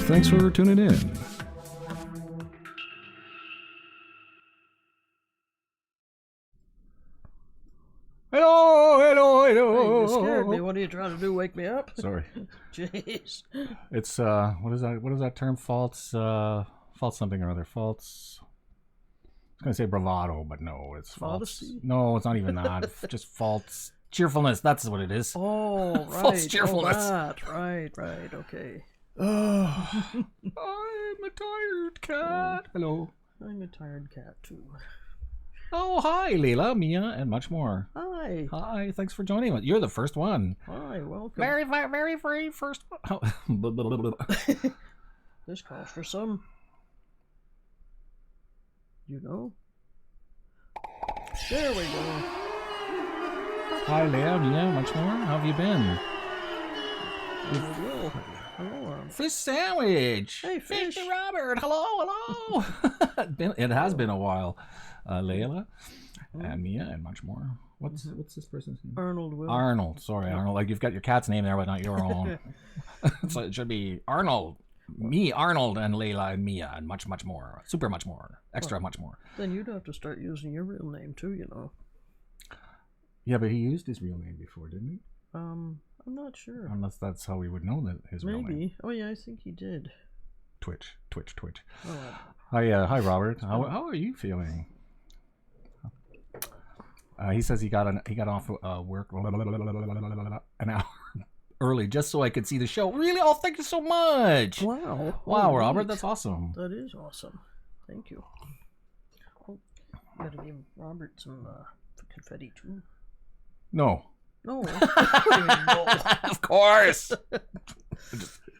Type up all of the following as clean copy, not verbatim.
thanks for tuning in. Hello. Hey, you scared me. What are you trying to do? Wake me up? Sorry. Jeez. It's what is that term? False something or other. False. I was gonna say bravado, but no, it's false. Modesty? No, it's not even that. Just false cheerfulness. That's what it is. Oh, right. False cheerfulness. Oh, that. Right. Okay. I'm a tired cat. Hello. I'm a tired cat too. Oh, hi, Leila, Mia, and much more. Hi. Hi, thanks for joining us. You're the first one. Hi, welcome. Very first one. This calls for some. There we go. Hi, Leila, Mia, much more. How have you been? Hello. Fish sandwich. Hey, Fish. Fishy Robert. Hello. It has been a while. Leila and Mia and much more. What's this person's name? Arnold Will. Arnold. Sorry, yep. Arnold. Like you've got your cat's name there, but not your own. So it should be Arnold. Me, Arnold, and Leila and Mia, and much more. Super much more. Extra much more. Then you'd have to start using your real name too, you know. Yeah, but he used his real name before, didn't he? I'm not sure. Unless that's how we would know that his real name. Maybe. Oh yeah, I think he did. Twitch. Oh, Hi, Robert. How are you feeling? He says he got off work an hour early just so I could see the show. Really? Oh, thank you so much. Wow, Robert, that's awesome. That is awesome. Thank you. Oh, gotta give Robert some confetti too. No. No. No. Of course.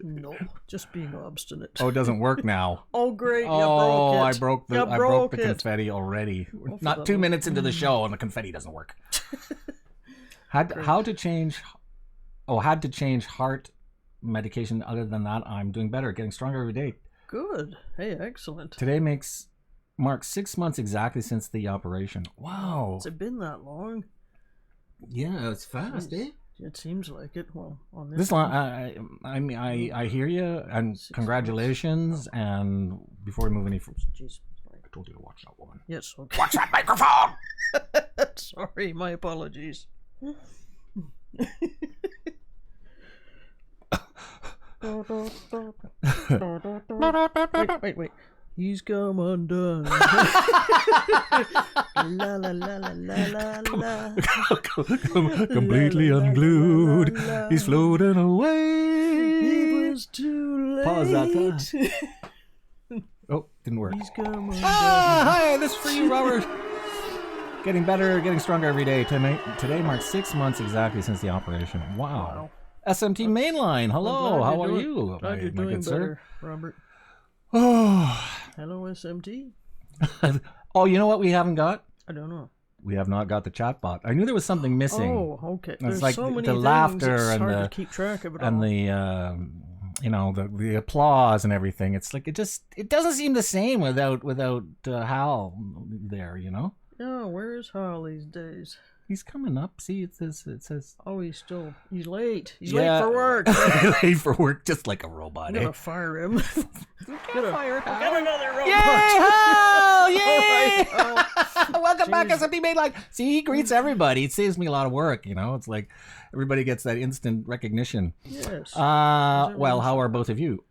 No, just being obstinate. Oh, it doesn't work now. Oh, great! Oh, I broke the confetti already. Not 2 minutes into the show, and the confetti doesn't work. Had to change heart medication. Other than that, I'm doing better, getting stronger every day. Good. Hey, excellent. Today marks 6 months exactly since the operation. Wow. Has it been that long? Yeah, it's fast, eh? It seems like it. Well, on this line, I hear you, and congratulations. And before we move any further, jeez, I told you to watch that woman. Yes. Okay. Watch that microphone. Sorry, my apologies. Wait. He's come undone. La la la la la la. Completely unglued. He's floating away. It was too late. Pause that. Oh, didn't work. He's come undone. Hi, this is for you, Robert. Getting better, getting stronger every day. Today marks 6 months exactly since the operation. Wow. SMT Mainline. Hello. How are you? Glad you're doing better, Robert. Oh. Hello, SMT. Oh, you know what we haven't got? I don't know. We have not got the chatbot. I knew there was something missing. Oh, okay. There's like so many the things, laughter it's and hard the to keep track of it and all. the applause and everything. It's like it doesn't seem the same without Hal there. You know. Yeah, where is Hal these days? He's coming up. See, it says. Oh, he's late. He's late for work. Late for work, just like a robot. I'm gonna fire him. Fire Hal. Get another robot. Yay, Hal! Yay! Right. Welcome back, SMT Mainline. See, he greets everybody. It saves me a lot of work. You know, it's like everybody gets that instant recognition. Yes. Well, how are both of you?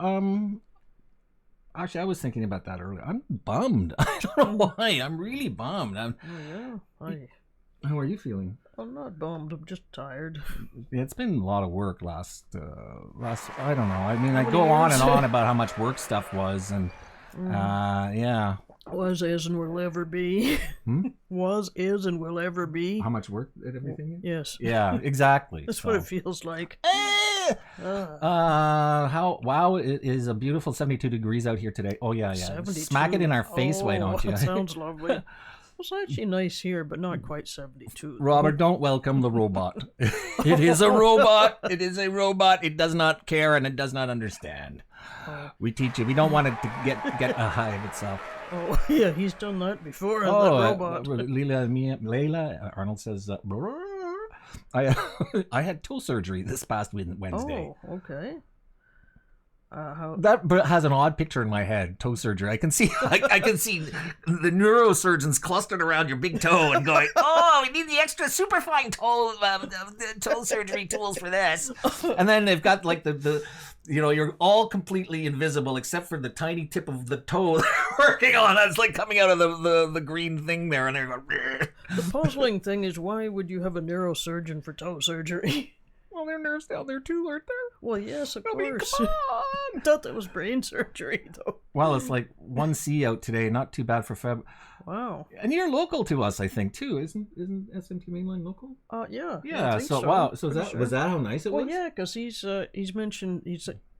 Actually, I was thinking about that earlier. I'm bummed. I don't know why. I'm really bummed. How are you feeling? I'm not bummed. I'm just tired. Yeah, it's been a lot of work last. I don't know. I mean, I go on and on about how much work stuff was, and yeah. Was, is, and will ever be. Was, is, and will ever be. How much work did everything is? Yes. Yeah, exactly. That's what it feels like. Wow, it is a beautiful 72 degrees out here today. Oh yeah. 72. Smack it in our face, why don't you? That sounds lovely. It's actually nice here, but not quite 72. Robert, don't welcome the robot. It is a robot. It is a robot. It does not care and it does not understand. We teach it. We don't want it to get a high of itself. Oh, yeah, he's done that before. That robot. Leila, Arnold says, I had toe surgery this past Wednesday. Oh, okay. How? That has an odd picture in my head. Toe surgery. I can see I can see the neurosurgeons clustered around your big toe and going, "Oh, we need the extra superfine toe surgery tools for this." And then they've got like the you're all completely invisible except for the tiny tip of the toe they're working on. It's like coming out of the green thing there, and they're going. Bleh. The puzzling thing is, why would you have a neurosurgeon for toe surgery? Well, there are nerves down there too, aren't there? Well, yes, of I mean, course. come on. I thought that was brain surgery, though. Well, it's like 1C out today. Not too bad for Feb. Wow. And you're local to us, I think, too. Isn't SMT Mainline local? Yeah. Yeah. I think So wow. So Pretty was that how nice it Well, was? yeah, because he's mentioned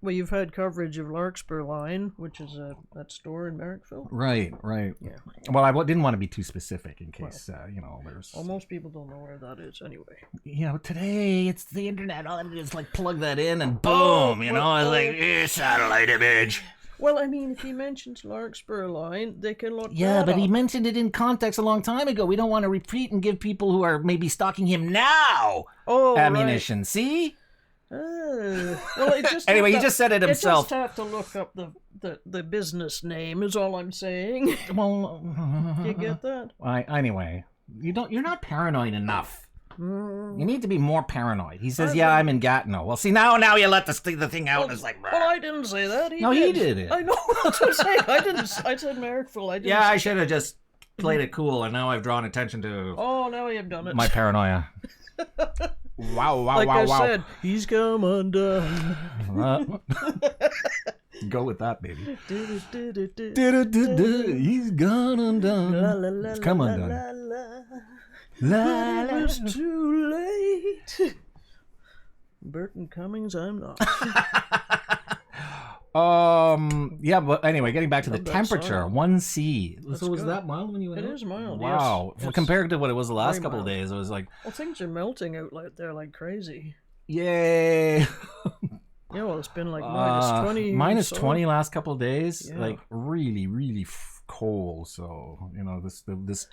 well, you've had coverage of Larkspur Line, which is that store in Merrickville. Right. Yeah. Well, I didn't want to be too specific in case there's. Well, most people don't know where that is anyway. Today it's the internet. All I do is like plug that in and boom. It's like satellite image. Well, I mean, if he mentions Larkspur Line, they can look. Yeah, that but he up. mentioned it in context a long time ago. We don't want to repeat and give people who are maybe stalking him now ammunition. See? Well, it just Anyway, he just said it himself. You just have to look up the business name. Is all I'm saying. Well, You get that? Anyway, you're not paranoid enough. Mm. You need to be more paranoid. He says, I'm in Gatineau. Well, see, now you let the thing out and it's like... Well, I didn't say that. He did it. I know what I'm saying. I didn't. I said Merrickville. I didn't. Yeah, I should have just played it cool, and now I've drawn attention to Oh, now you've done it. my paranoia. Wow. Like I said, he's come undone. Go with that, baby. Du-du-du-du-du. He's gone undone. La, la, la, It's come la, undone. la, la. La, la, It's too late. Burton Cummings, I'm not. Yeah, but anyway, getting back to the Love that temperature, song. 1C. That's So was good. that mild when you went It out? is mild, Wow. yes. It's Compared to what it was the last very couple of mild. days, it was like, Well, things are melting out there like crazy. yay. Yeah, well, it's been like minus 20. Minus so. 20 last couple of days. Yeah. Like really, really cold. So, this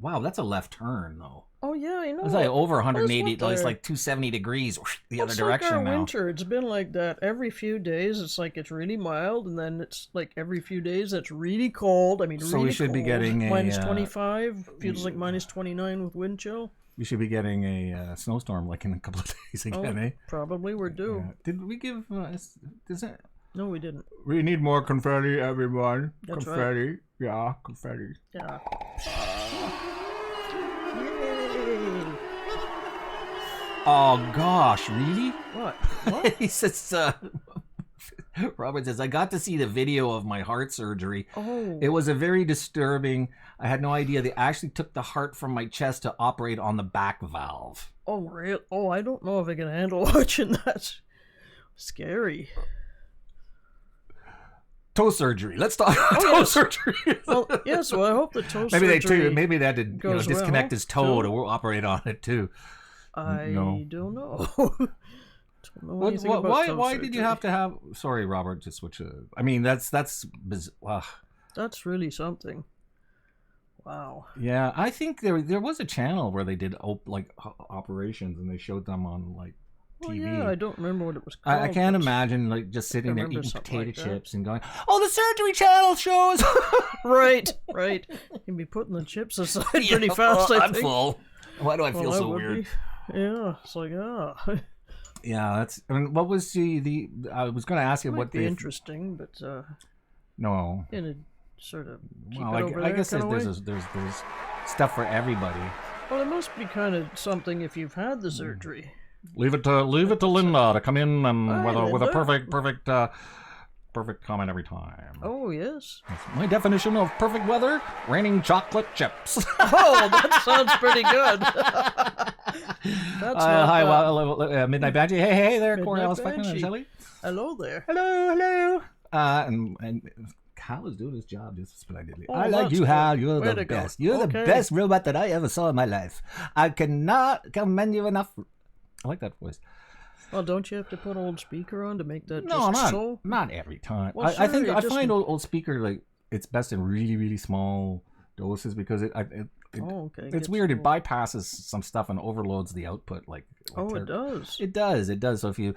wow, that's a left turn though. Oh, yeah, I know. It's like over Well, 180, it's what it's they're- like 270 degrees the other It's direction like our now. winter. It's been like that every few days. It's like it's really mild, and then it's like every few days it's really cold. I mean, So really we should be cold. getting a, minus 25. Feels like minus 29 with wind chill. We should be getting a snowstorm like in a couple of days again, eh? Probably we're due. Yeah. Did we give? Does it? No, we didn't. We need more confetti, everyone. That's confetti. Yeah, confetti. Yeah. Oh gosh, really? What? What? He says, Robert says, I got to see the video of my heart surgery. Oh. It was a very disturbing. I had no idea they actually took the heart from my chest to operate on the back valve. Oh, real? Oh, I don't know if I can handle watching that. Scary. Toe surgery. Let's talk about toe surgery. Well, yeah, so I hope the toe surgery... Maybe they had to goes disconnect well, his toe too. to operate on it too. I No. don't know. Don't know anything about toe Why did you surgery. have to have? Sorry, Robert. Just switch. I mean, that's That's really something. Wow. yeah. I think there was a channel where they did operations and they showed them on like Well, TV. yeah, I don't remember what it was called. I can't but- imagine like just sitting there remember eating something potato like that. chips and going, "Oh, the surgery channel shows." Right. You'd be putting the chips aside pretty fast, I I'm think. full. Why do I feel Well, I so would weird? be. Yeah, it's like, Yeah, that's. I mean, what was the? I was going to ask you might what be the. interesting, but No. in a sort of keep Well, it over I there guess kinda way. there's stuff for everybody. Well, it must be kind of something if you've had the surgery. Leave it to Linda to come in and Hi, with a Linda. perfect comment every time. Oh, yes. My definition of perfect weather: raining chocolate chips. Oh, that sounds pretty good. That's not Hi, bad. Midnight Banshee. Hey there, Midnight CoriolisAffectment and Banshee. Shelley. Hello there. Hello. And Hal is doing his job just splendidly. Oh, I like that's you, good. Hal. You're Way the to go. best. You're the Okay. best robot that I ever saw in my life. I cannot commend you enough. I like that voice. Well, don't you have to put old speaker on to make that No, just so? not every time. Well, I think sure, I just- find old speaker like it's best in really really small doses because Oh, okay. it's gets weird. It old. bypasses some stuff and overloads the output. Oh, it does. It does. So if you're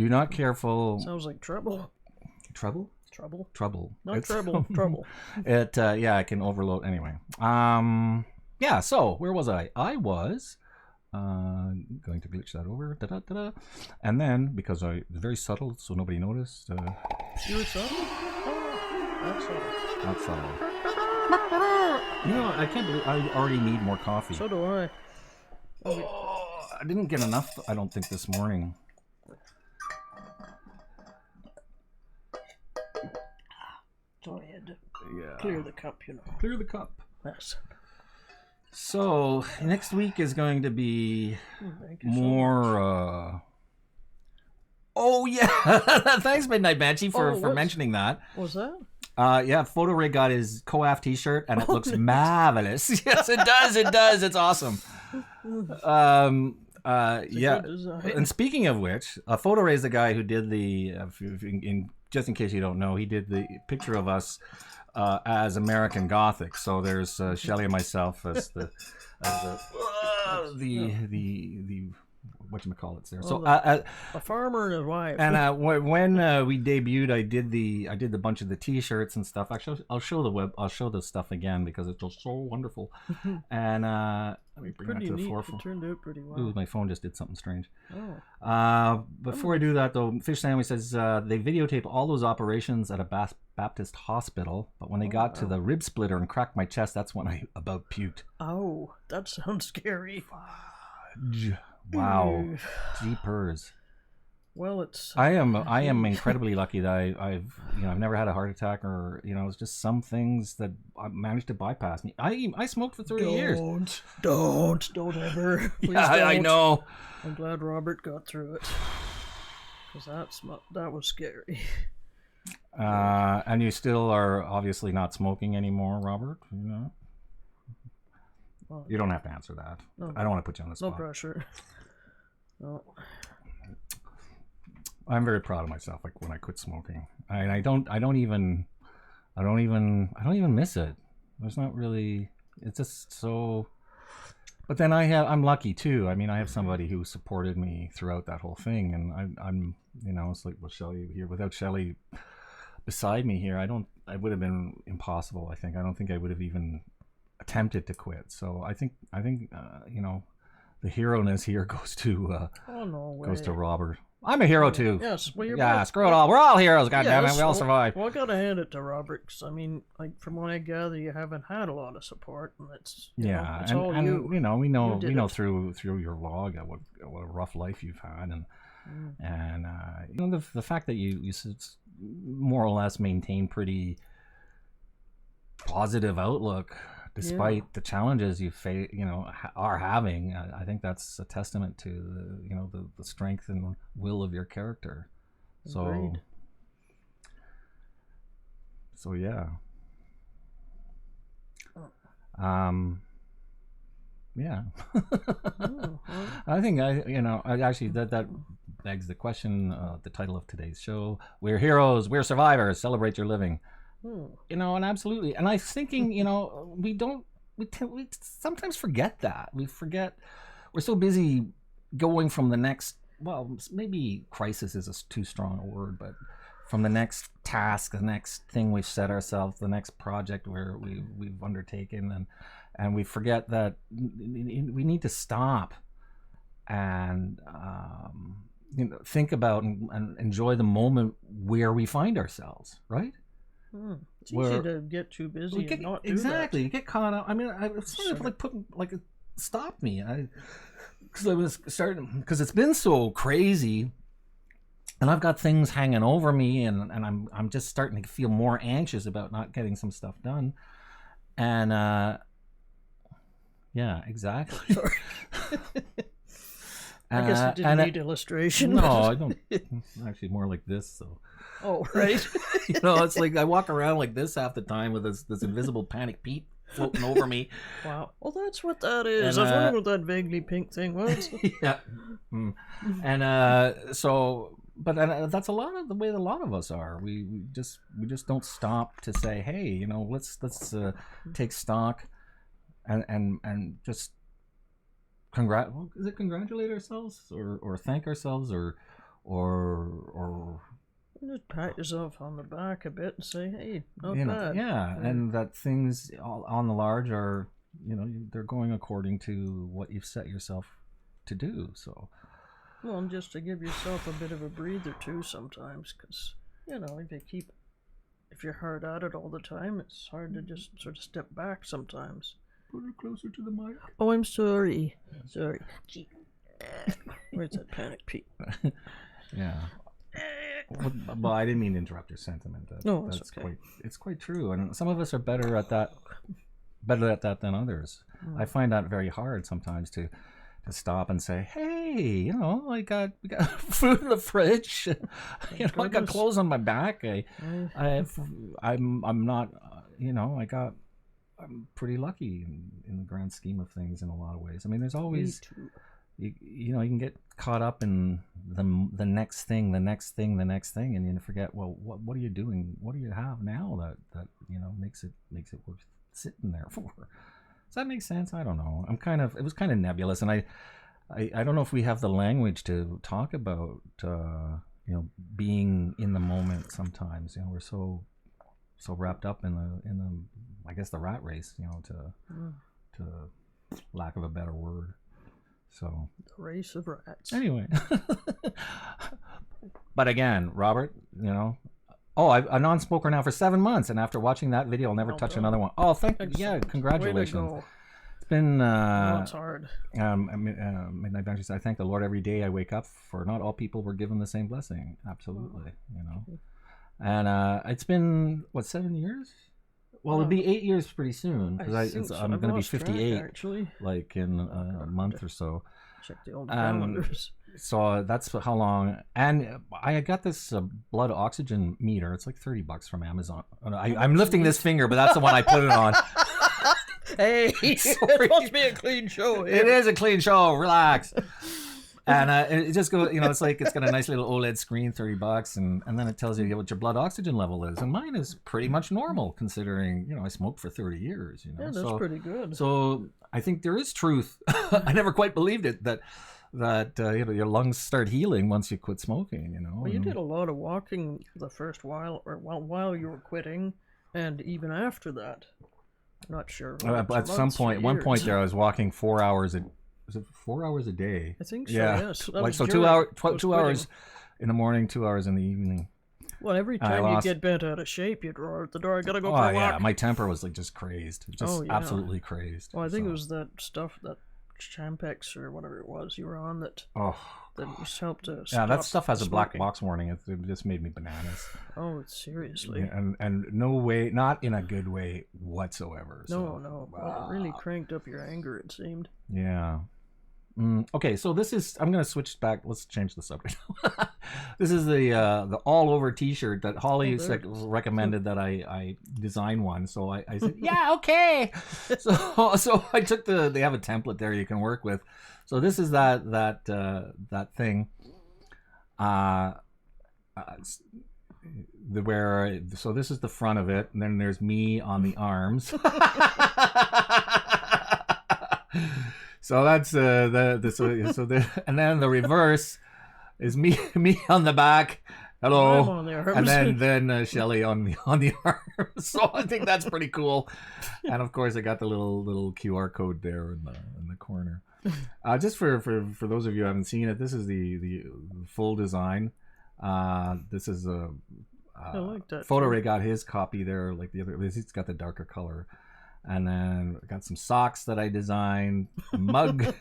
not careful, Sounds like trouble. Trouble? Trouble. Trouble. Not It's- trouble. Trouble. It yeah, I can overload anyway. Yeah. So where was I? I was going to glitch that over. Da da da da. And then because I was very subtle, so nobody noticed. You were subtle? Oh, that's subtle. Not subtle. You know, I can't believe I already need more coffee. So do I. Oh, I didn't get enough. I don't think this morning. So I had to Yeah. clear the cup, you know. Clear the cup. Yes. So next week is going to be Thank you so much. more. Oh yeah! Thanks, Midnight Banshee, for mentioning that. What was that? Yeah, Photo Ray got his Coaf T-shirt, and it looks marvelous. Yes, it does. It does. It's awesome. Yeah. And speaking of which, Photo Ray is the guy who did the. Just in case you don't know, he did the picture of us as American Gothic. So there's Shelley and myself as the whatchamacallits there. So a farmer and his wife. And when we debuted, I did the bunch of the T-shirts and stuff. Actually, I'll show the stuff again because it's just so wonderful. And let me bring that to the forefront. It turned out pretty well. Ooh, my phone just did something strange. Oh. Before I do that though, Fish Sandwich says they videotape all those operations at a Baptist hospital, but when they got to the rib splitter and cracked my chest, that's when I about puked. Oh, that sounds scary. Wow, jeepers. Well, it's. I am incredibly lucky that I've never had a heart attack or it's just some things that I managed to bypass me. I smoked for 30 years. Don't ever. Please Yeah, don't. I know. I'm glad Robert got through it because that was scary. And you still are obviously not smoking anymore, Robert. Well, you don't have to answer that. No, I don't want to put you on the spot. No pressure. No. I'm very proud of myself. Like when I quit smoking, I don't even miss it. There's not really. It's just so. But then I'm lucky too. I mean, I have somebody who supported me throughout that whole thing, and I'm it's like with Shelley here. Without Shelley beside me here, I would have been impossible. I don't think I would have even attempted to quit. So I think the hero-ness here goes to Robert. I'm a hero too. Yes, well, screw it all. We're all heroes. Goddamn it, we all survive. Well, I gotta hand it to Robert. 'Cause, I mean, like from what I gather, you haven't had a lot of support, and it's all you. We know through your log what a rough life you've had, and the fact that you more or less maintain pretty positive outlook despite the challenges you are having. I think that's a testament to the strength and will of your character. Agreed. So yeah. Yeah. I think actually that begs the question, the title of today's show: we're heroes, we're survivors, celebrate your living. And absolutely. And I was thinking, we sometimes forget that. We're so busy going from the next, well, maybe crisis is too strong a word, but from the next task, the next thing we've set ourselves, the next project where we've undertaken, and we forget that we need to stop and think about and enjoy the moment where we find ourselves, right? It's easy to get too busy and not do exactly. that. You get caught up. I mean, it's sort of like it stopped me. Because it's been so crazy, and I've got things hanging over me, and I'm just starting to feel more anxious about not getting some stuff done. And yeah, exactly. Sorry. I guess it didn't need illustration. No, I don't. Actually, more like this. So. Oh, right. It's like I walk around like this half the time with this invisible Panic Pete floating over me. Wow. Well, that's what that is. I wonder what that vaguely pink thing was. Yeah. And that's a lot of the way a lot of us are. We just don't stop to say, hey, let's take stock and just congratulate ourselves or thank ourselves or Just pat yourself on the back a bit and say, hey, not you know, bad. yeah, and that things on the large are, you know, they're going according to what you've set yourself to do. So, well, and just to give yourself a bit of a breather too sometimes, because, you know, if you're hard at it all the time, it's hard to just sort of step back sometimes. Put it closer to the mic. Oh, I'm sorry. Sorry. Where's that panic Pete? Yeah. Well, I didn't mean to interrupt your sentiment. No, that's okay. It's quite true, and some of us are better at that than others. I find that very hard sometimes to stop and say, hey, you know, we got food in the fridge. You know, I got clothes on my back. I'm not, you know, I'm pretty lucky in the grand scheme of things in a lot of ways. I mean, there's always, you know, you can get caught up in the next thing, and you forget, well, what are you doing? What do you have now that you know makes it worth sitting there for? Does that make sense? I don't know. It was kind of nebulous, and I don't know if we have the language to talk about you know, being in the moment sometimes. You know, we're so wrapped up in the I guess the rat race, you know, to lack of a better word. So the race of rats. Anyway. But again, Robert, you know, I'm a non-smoker now for 7 months, and after watching that video, I'll never touch another one. Oh, yeah, congratulations. It's been it's hard. Midnight Boundaries. I thank the Lord every day I wake up, for not all people were given the same blessing. Absolutely, you know. And it's been what, 7 years? Well, it'll be 8 years pretty soon, because I'm going to be 58 actually, like in a month or so. Check the old calendars. So that's how long. And I got this blood oxygen meter. It's like $30 from Amazon. I'm lifting this finger, but that's the one I put it on. Hey, it's supposed to be a clean show. It is a clean show. Relax. And it just goes, you know, it's like it's got a nice little OLED screen, $30, and then it tells you what your blood oxygen level is. And mine is pretty much normal, considering, you know, I smoked for 30 years. You know, yeah, that's pretty good. So I think there is truth. I never quite believed it that you know, your lungs start healing once you quit smoking. You know. Well, you did a lot of walking the first while you were quitting, and even after that. I'm not sure. At some point, one point there, I was walking 4 hours. Was it 4 hours a day? I think so. Yeah. Yes. Like, so 2 hours, 2 hours in the morning, 2 hours in the evening. Well, every time you get bent out of shape, you'd roar at the door, I gotta go for a walk. Yeah, my temper was like just crazed. Absolutely crazed. Well, I think it was that stuff, that Champex or whatever it was you were on that just helped to stop. Yeah, that stuff has a black smoking. Box warning. It just made me bananas. Oh, seriously. Yeah, and no way, not in a good way whatsoever. No. Well, it really cranked up your anger, it seemed. Yeah. Okay, so this is, I'm going to switch back. Let's change the subject. This is the all over t-shirt that Holly recommended that I design one. So I said, yeah, okay. So I took they have a template there you can work with. So this is that thing. So this is the front of it, and then there's me on the arms. So that's and then the reverse is me on the back. Hello. I'm on the arms. And then Shelly on the arms. So I think that's pretty cool. And of course I got the little QR code there in the corner. Just for those of you who haven't seen it, this is the full design. This is a I like that. Photo Ray got his copy there, like the other. He's got the darker color. And then I got some socks that I designed, a mug,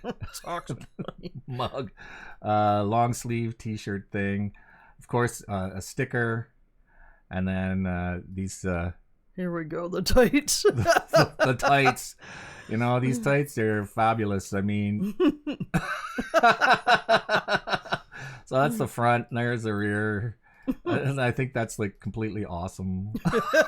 long sleeve t-shirt thing, of course, a sticker, and then these. Here we go, the tights. the tights, you know, these tights, they're fabulous. I mean, so that's the front. And there's the rear. And I think that's like completely awesome.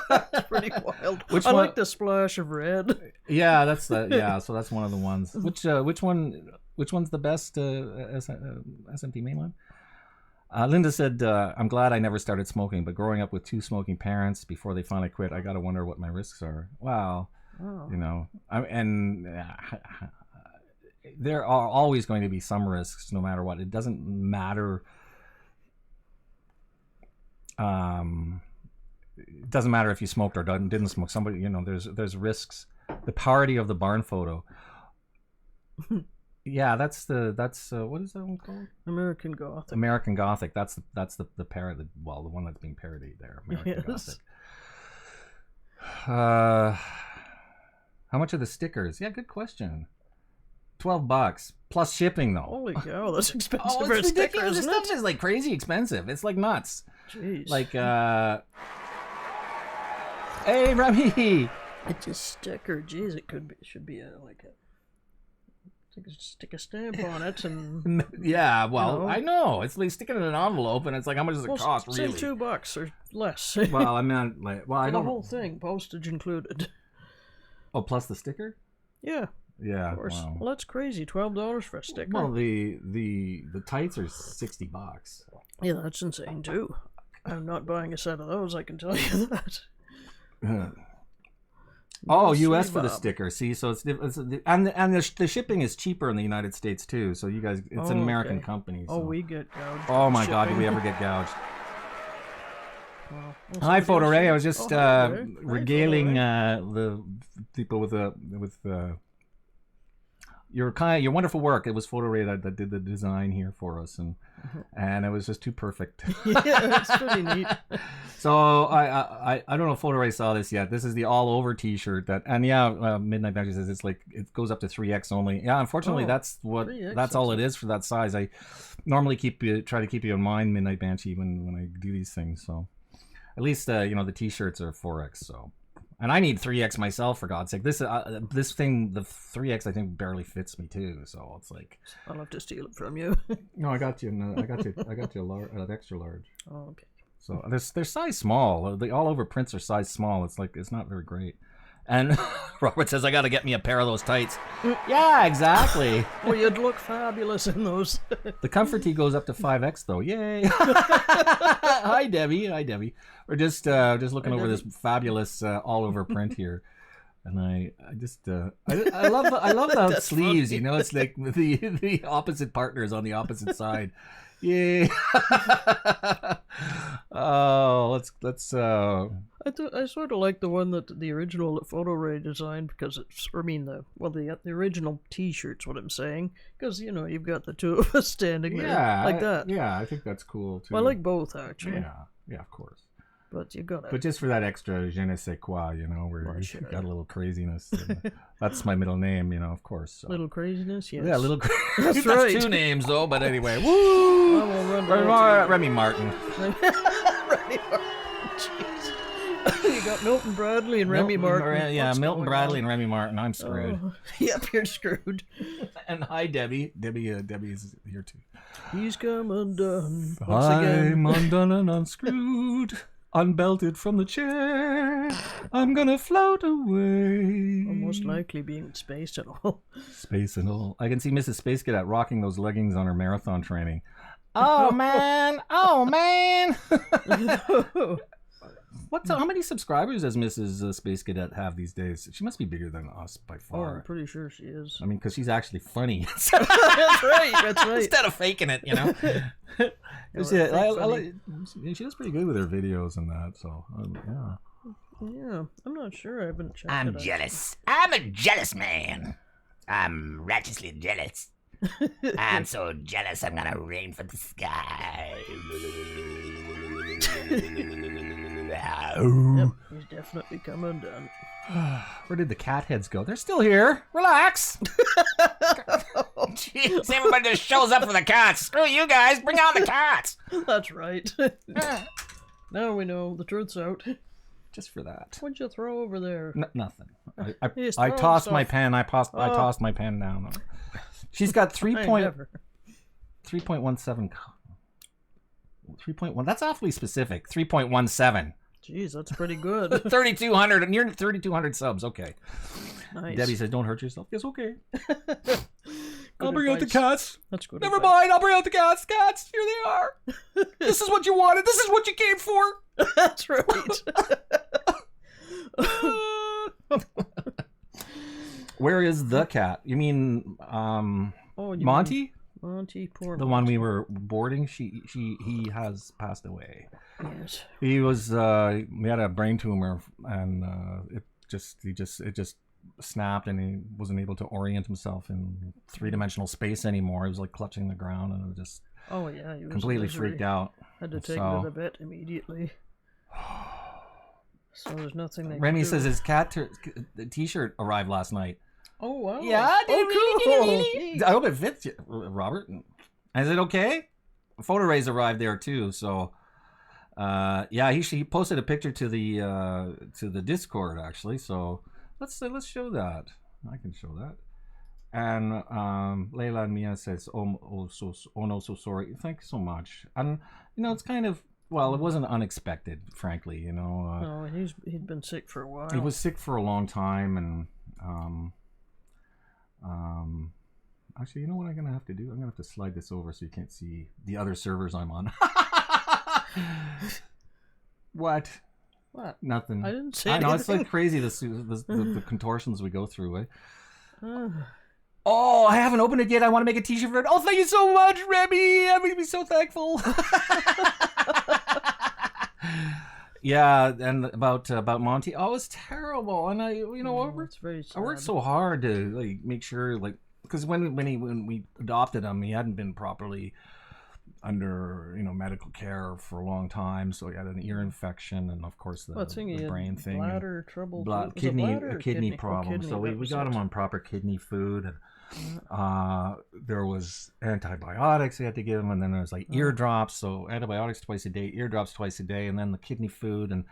That's pretty wild. I like the splash of red. Yeah, that's so that's one of the ones. Which one's the best SMT mainline? Linda said, I'm glad I never started smoking, but growing up with two smoking parents before they finally quit, I gotta wonder what my risks are. Wow. Oh. You know, there are always going to be some risks no matter what. It doesn't matter. It doesn't matter if you smoked or didn't smoke. Somebody, there's risks. The parody of the barn photo. Yeah, that's what is that one called? American Gothic. American Gothic. That's the parody. Well, the one that's being parodied there. American Gothic. How much are the stickers? Yeah, good question. $12 plus shipping though. Holy cow, that's expensive Oh, for a it's sticker, ridiculous. isn't This it? stuff is like crazy expensive. It's like nuts. Jeez. Like, hey, Remy. It's a sticker. Jeez, it should be stick a stamp on it and. Yeah, well, You know. I know. It's like sticking it in an envelope, and it's like, how much does it cost, say really? $2 or less. Well, I mean, like, I For the don't. whole thing, postage included. Oh, plus the sticker? Yeah, Yeah. of course. Wow. Well, that's crazy. $12 for a sticker. Well, the tights are $60. Yeah, that's insane too. I'm not buying a set of those. I can tell you that. Oh, No U.S. sweet for the Bob. sticker. See, so and the shipping is cheaper in the United States too. So you guys, it's an Oh, American okay. company. Oh, So. we get gouged. Oh on my God, did shipping. we ever get gouged? Well, Hi, somebody Photo else- Ray. I was just Oh, hi, Ray. Hi, regaling Photo Ray. the people with your wonderful work. It was Photo Ray that did the design here for us, and it was just too perfect. Yeah, it's pretty neat. So I don't know if Photo Ray saw this yet. This is the all over T-shirt Midnight Magic says it's like it goes up to 3X only. Yeah, unfortunately Oh, that's 3X, all it that's is for that size. I normally try to keep you in mind, Midnight Banshee, when I do these things. So at least the T-shirts are 4X. So. And I need 3X myself, for God's sake. This thing, the 3X, I think barely fits me too. So it's like, I'll have to steal it from you. no, I got you an extra large. Oh, okay. So they're size small. The all over prints are size small. It's like, it's not very great. And Robert says, I got to get me a pair of those tights. Yeah, exactly. Well, you'd look fabulous in those. The comfort tee goes up to 5X though. Yay. Hi, Debbie. We're just looking over this fabulous all over print here. And I love the That's sleeves, funny. it's like the opposite partners on the opposite side. Yay. Oh, let's I sort of like the one that the original that Photo Ray designed because the original T-shirt's what I'm saying, because you've got the two of us standing there like that. Yeah, I think that's cool too. Well, I like both actually. Yeah, of course. But you gotta. But just for that extra je ne sais quoi, where Well, you sure. got a little craziness. And that's my middle name, of course. So. Little craziness, yes. Yeah, little. That's That's right. 2 names though, but anyway. Woo! I will run down Remy Martin. Remy Martin. Jeez. You got Milton Bradley and Remy Martin. Yeah, What's Milton going Bradley on? and Remy Martin. I'm screwed. Oh, yep, you're screwed. And hi, Debbie. Debbie is here too. He's come undone once again. I'm undone and unscrewed. Unbelted from the chair, I'm gonna float away. Almost likely being in space and all. Space and all. I can see Mrs. Space Cadet rocking those leggings on her marathon training. Oh man! Oh man! How many subscribers does Mrs. Space Cadet have these days? She must be bigger than us by Oh, far. I'm pretty sure she is. I mean, because she's actually funny. That's right. That's right. Instead of faking it, She does pretty good with her videos and that. So yeah. Yeah, I'm not sure. I haven't checked. I'm it out. jealous. I'm a jealous man. I'm righteously jealous. I'm so jealous I'm gonna rain from the sky. Yep, he's definitely come undone. Where did the cat heads go? They're still here. Relax. Jeez, everybody just shows up for the cats. Screw you guys, bring on the cats. That's right. Now we know the truth's out. Just for that. What'd you throw over there? Nothing. He's I throwing tossed my stuff. pen. I tossed my pen down. She's got 3.17. 3.1. That's awfully specific. 3.17. Jeez, that's pretty good. 3,200. Near 3,200 subs. Okay. Nice. Debbie says, "Don't hurt yourself." Yes, okay. I'll Good bring out the advice. cats. That's good. Never advice. mind. I'll bring out the cats. Cats, here they are. This is what you wanted. This is what you came for. That's right. Where is the cat? You mean Oh, you Monty? Monty, poor The one we were boarding. He has passed away. Yes. He was he had a brain tumor, and it just snapped, and he wasn't able to orient himself in three-dimensional space anymore. He was like clutching the ground, and it was just He was completely freaked out. Had to take it to the vet immediately. So there's nothing they Remy can do. says his cat t-shirt arrived last night. Oh wow! Yeah, cool. I hope it fits you, Robert. Is it okay? Photo rays arrived there too, so yeah, he posted a picture to the Discord actually. So let's show that. I can show that. And Layla and Mia says, oh no, so sorry. Thank you so much. And it's kind of, well, it wasn't unexpected, frankly. No, he'd been sick for a while. He was sick for a long time, and actually, you know what I'm gonna have to do? I'm gonna have to slide this over so you can't see the other servers I'm on. What? Nothing. I didn't say I know, anything. it's like crazy the contortions we go through, eh? Oh, I haven't opened it yet. I want to make a t-shirt for it. Oh, thank you so much, Remy. I'm gonna be so thankful. Yeah, and about Monty. Oh, it's terrible. And I worked so hard to like make sure, like, because when we adopted him, he hadn't been properly under medical care for a long time, so he had an ear infection, and of course the brain thing, bladder trouble, kidney problem. So we got him on proper kidney food, and there was antibiotics we had to give him, and then there's like ear drops, so antibiotics twice a day, ear drops twice a day, and then the kidney food, and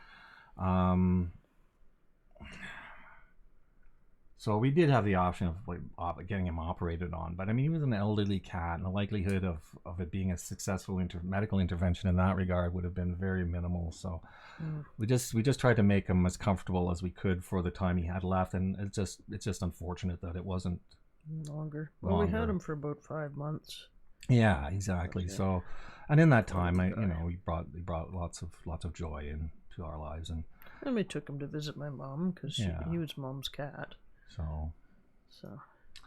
so we did have the option of like getting him operated on, but I mean, he was an elderly cat, and the likelihood of it being a successful medical intervention in that regard would have been very minimal. So we just tried to make him as comfortable as we could for the time he had left, and it's just unfortunate that it wasn't longer. Well, we had him for about 5 months. Yeah, exactly. Okay. So, and in that time, he brought lots of joy into our lives, and we took him to visit my mom because he was Mom's cat. So,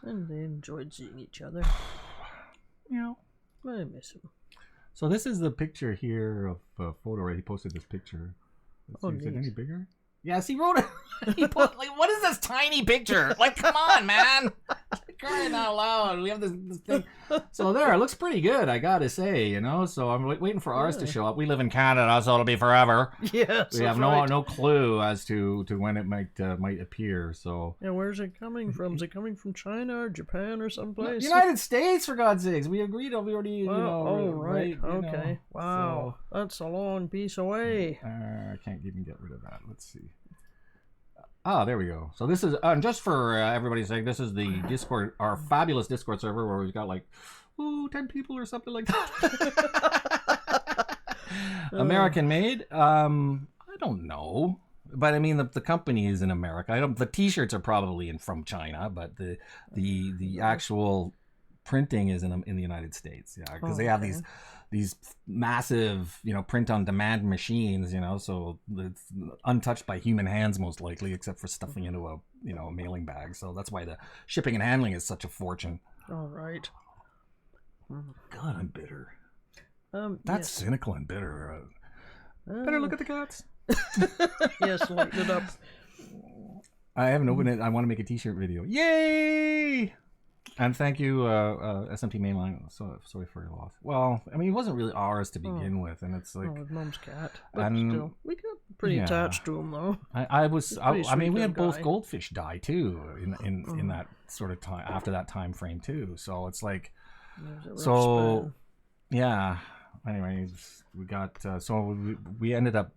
and they enjoyed seeing each other. I miss him. So this is the picture here of photo. Right, he posted this picture. Is it any bigger? Yes, he wrote it. He put like, what is this tiny picture? Like, come on, man! Crying out loud. We have this thing. So there, it looks pretty good, I gotta say. So I'm waiting for ours to show up. We live in Canada, so it'll be forever. Yes, we have no clue as to when it might appear. So yeah, where's it coming from? Is it coming from China or Japan or someplace? United States, for God's sakes. We agreed. We already. Right. Okay. Wow, so, that's a long piece away. I can't even get rid of that. Let's see. Oh, there we go. So this is, just for everybody's sake, this is the Discord, our fabulous Discord server where we've got like, 10 people or something like that. American made. I don't know. But I mean, the company is in America. The t-shirts are probably from China, but the actual printing is in the United States. Yeah, because they have these massive, print on demand machines, so it's untouched by human hands most likely, except for stuffing into a mailing bag. So that's why the shipping and handling is such a fortune. All right. God, I'm bitter. That's cynical and bitter. Better look at the cats. Yes, lighten it up. I haven't opened it. I want to make a t-shirt video. Yay! And thank you, SMT Mainline. So sorry for your loss. Well, I mean, it wasn't really ours to begin with, and it's like Mom's cat. But still, we got pretty attached to him, though. I mean, we had both goldfish die too in that sort of time after that time frame too. So it's like, yeah. Anyways, we got we ended up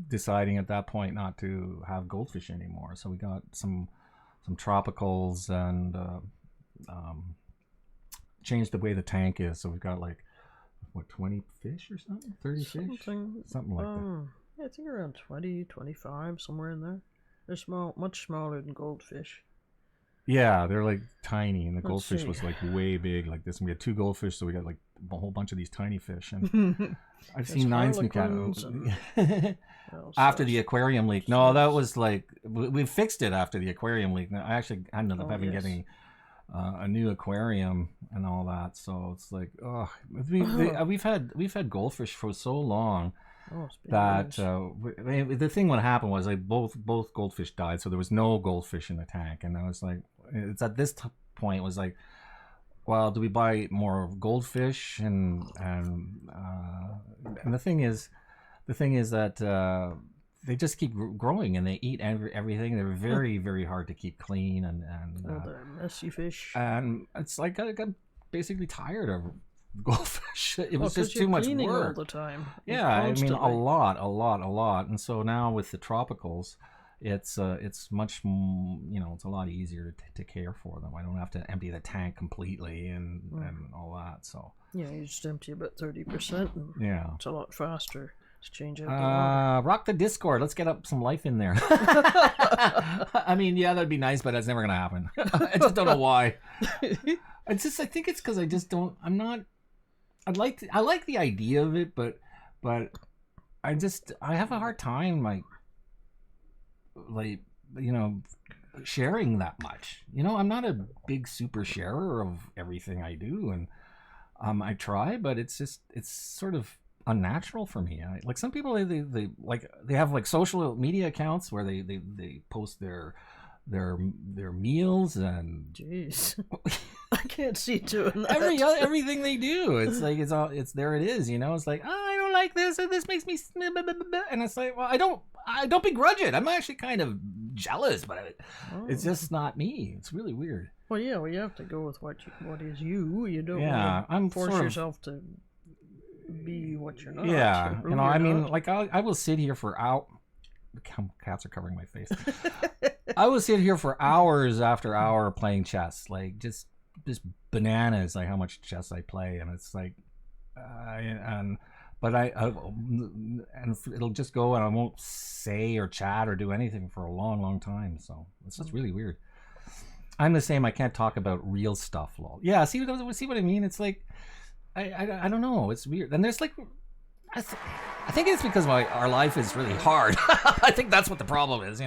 deciding at that point not to have goldfish anymore. So we got some tropicals and. Changed the way the tank is, so we've got like 20 fish or something, 30 fish, something like that. Yeah, I think around 20, 25, somewhere in there. They're small, much smaller than goldfish. Yeah, they're like tiny, and the goldfish was like way big like this. And we had 2 goldfish, so we got like a whole bunch of these tiny fish. And I've seen 9 sneak out after the aquarium leak. No, that was like we fixed it after the aquarium leak. I actually ended up getting a new aquarium and all that. So it's like, we've had goldfish for so long, that the thing what happened was like both goldfish died, so there was no goldfish in the tank, and I was like, it's at this point it was like, well, do we buy more goldfish? And the thing is that they just keep growing and they eat everything. They're very, very hard to keep clean, and they're messy fish. And it's like I got basically tired of goldfish. It was just too much work all the time. Yeah, I mean a lot. And so now with the tropicals, it's much, it's a lot easier to care for them. I don't have to empty the tank completely and all that. So yeah, you just empty about 30%. Yeah, it's a lot faster. Change out the water. Rock the Discord. Let's get up some life in there. I mean, yeah, that'd be nice, but that's never gonna happen. I just don't know why. I think it's because I just don't. I'm not. I like the idea of it, but I have a hard time sharing that much. I'm not a big super sharer of everything I do, and I try, but it's sort of unnatural for me. Like some people, they have like social media accounts where they post their meals and jeez. I can't see doing that. Everything they do, it's like it's there it is, it's like, oh, I don't like this, or this makes me and it's like, well, I don't begrudge it. I'm actually kind of jealous, but it's just not me. It's really weird. Well, yeah, you have to go with what is you. You don't I'm force yourself to be what you're not. Yeah, I mean, like I will sit here for hours. Cats are covering my face. I will sit here for hours after hour playing chess, like just bananas, like how much chess I play, and it's like, but it'll just go, and I won't say or chat or do anything for a long time. So it's just really weird. I'm the same. I can't talk about real stuff. Lol. Yeah. See what I mean? It's like. I don't know. It's weird. And there's like, I think it's because our life is really hard. I think that's what the problem is.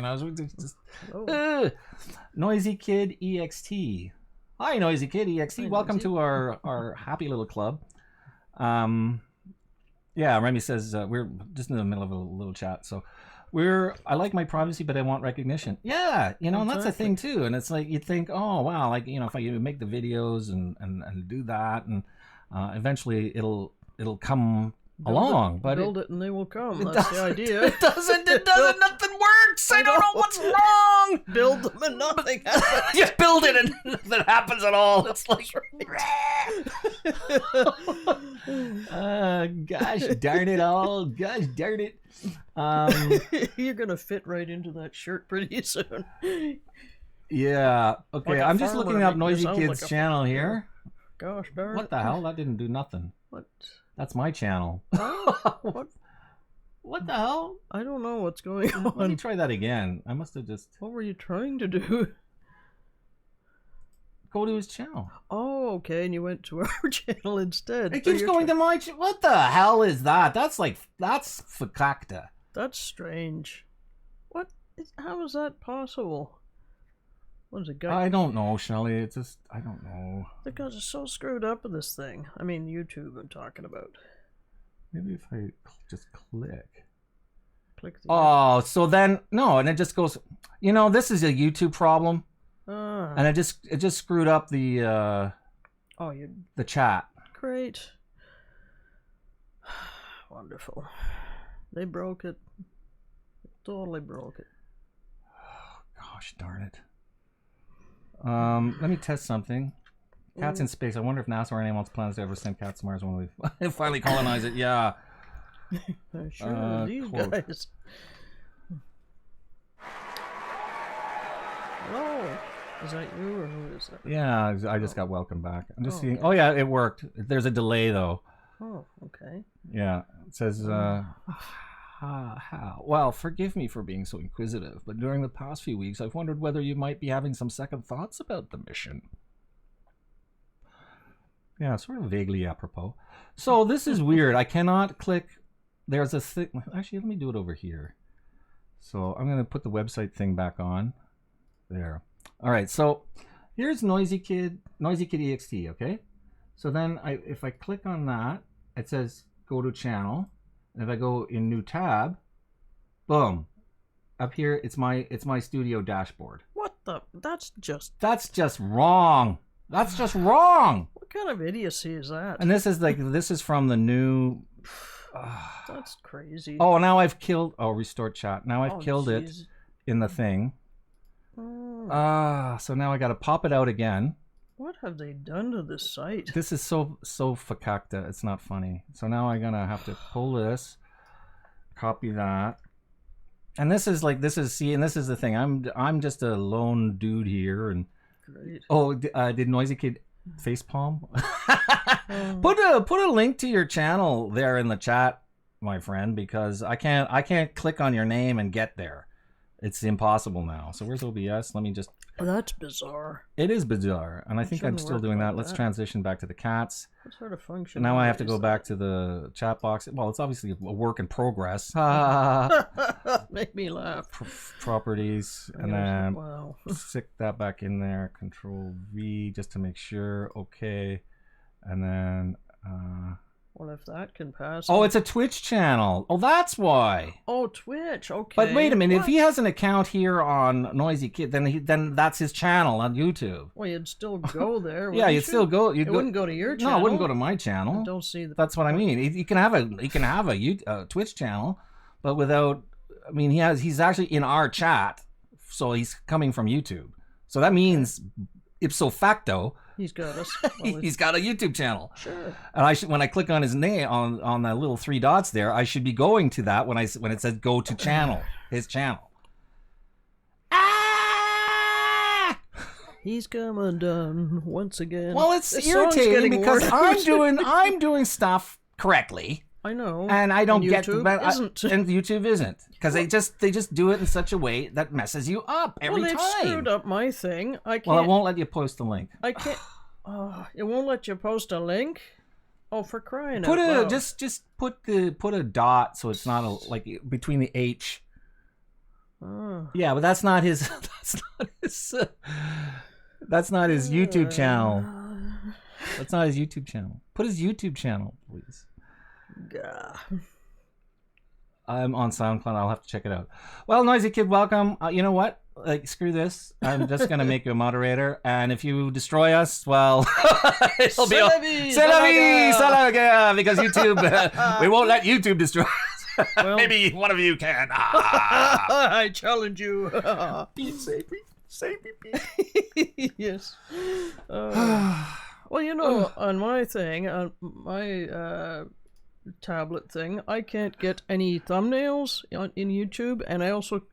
Noisy Kid EXT. Hi, Noisy Kid EXT. Hi, welcome to our happy little club. Yeah, Remy says we're just in the middle of a little chat. So I like my privacy, but I want recognition. Yeah, and that's a thing too. And it's like you think, oh wow, like if I make the videos and do that and. Eventually it'll come along, but build it and they will come. That's the idea. It doesn't. Nothing works. I don't know what's wrong. Build them and nothing happens. You build it and nothing happens at all. It's like, gosh darn it all. Gosh darn it. You're gonna fit right into that shirt pretty soon. Yeah. Okay. I'm just looking up Noisy Kid's channel here. Gosh darn it. What the hell? That didn't do nothing. What? That's my channel. What? What the hell? I don't know what's going on. Let me try that again. I must have just... What were you trying to do? Go to his channel. Oh, okay. And you went to our channel instead. It keeps going to my channel. What the hell is that? That's fakakta. That's strange. How is that possible? What is it, guy? I don't know, Shelley. It's just, I don't know. The guys are so screwed up with this thing. I mean, YouTube I'm talking about. Maybe if I just click. The so then, no, and it just goes, this is a YouTube problem. And it just screwed up the, the chat. Great. Wonderful. They broke it. They totally broke it. Oh, gosh darn it. Let me test something. Cats in space. I wonder if NASA or anyone else plans to ever send cats to Mars when we finally colonize it. Yeah. Sure, these guys. Hello. Is that you or who is that? Yeah, I just got welcome back. I'm just seeing. Okay. Oh yeah, it worked. There's a delay though. Oh, okay. Yeah, it says. Well, forgive me for being so inquisitive, but during the past few weeks, I've wondered whether you might be having some second thoughts about the mission. Yeah, sort of vaguely apropos. So this is weird. I cannot click. There's a thing. Actually, let me do it over here. So I'm going to put the website thing back on. There. All right. So here's Noisy Kid EXT. Okay. So then if I click on that, it says go to channel. If I go in new tab, boom. Up here, it's my studio dashboard. What the? That's just wrong. That's just wrong. What kind of idiocy is that? And this is from the new. That's crazy. Oh, now I've killed. Oh, restore chat. Now I've killed it geez. in the thing. So now I got to pop it out again. What have they done to this site? This is so fakakta. It's not funny. So now I'm gonna have to pull this, copy that. And this is the thing. I'm just a lone dude here, and Great. Oh, did Noisy Kid facepalm? Put a link to your channel there in the chat, my friend, because I can't click on your name and get there. It's impossible now. So where's OBS? Let me just. Oh, that's bizarre. It is bizarre, and I think I'm still doing that. Let's transition back to the cats. What sort of function? Now I have to go back to the chat box. Well, it's obviously a work in progress. Make me laugh. Properties, and then wow. stick that back in there. Control V just to make sure. Okay, and then. Well, if that can pass. Oh, it's a Twitch channel. Oh, that's why. Oh, Twitch. Okay. But wait a minute. What? If he has an account here on Noisy Kid, then that's his channel on YouTube. Well, you'd still go there. Yeah, you'd still go. It wouldn't go to your channel. No, it wouldn't go to my channel. I don't see the. That's what I mean. He can have a Twitch channel, but without. I mean, he's actually in our chat, so he's coming from YouTube. So that means ipso facto. He's got us. Well, he's got a YouTube channel. Sure. And when I click on his name on the little 3 dots there, I should be going to that when it says go to channel, his channel. Ah! He's come undone once again. Well, it's irritating because I'm doing stuff correctly. I know. And I don't get YouTube isn't. And YouTube isn't, because they just do it in such a way that messes you up every time. Well, they've screwed up my thing. I can't. Well, it won't let you post the link. I can't. It won't let you post a link. Oh, for crying out loud! Just put a dot so it's not like between the H. Yeah, but that's not his. That's not his YouTube channel. That's not his YouTube channel. Put his YouTube channel, please. I'm on SoundCloud. I'll have to check it out. Well, Noisy Kid, welcome. You know what? Like, screw this. I'm just gonna make you a moderator, and if you destroy us, well, it'll be because YouTube. We won't let YouTube destroy us. Well, maybe one of you can. I challenge you. Save me. Yes. Well, you know, on my thing, on my tablet thing, I can't get any thumbnails in YouTube, and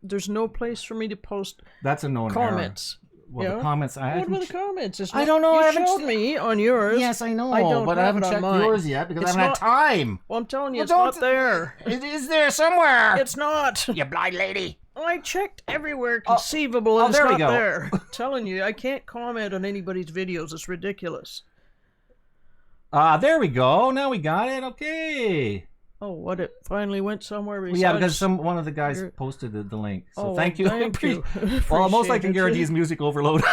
there's no place for me to post. That's a known comments. Well, the comments. What about the comments? I don't know. You showed me on yours. Yes, I know, but I haven't checked yours yet because I haven't had time. Well, I'm telling you, it's not there. It is there somewhere. It's not. You blind lady. I checked everywhere conceivable, and it's there we not go. there. I'm telling you, I can't comment on anybody's videos. It's ridiculous. There we go. Now we got it. Okay. Oh, what? It finally went somewhere besides... Yeah, because one of the guys posted the link. So thank you. Thank you. Well, most I can guarantee is music overload.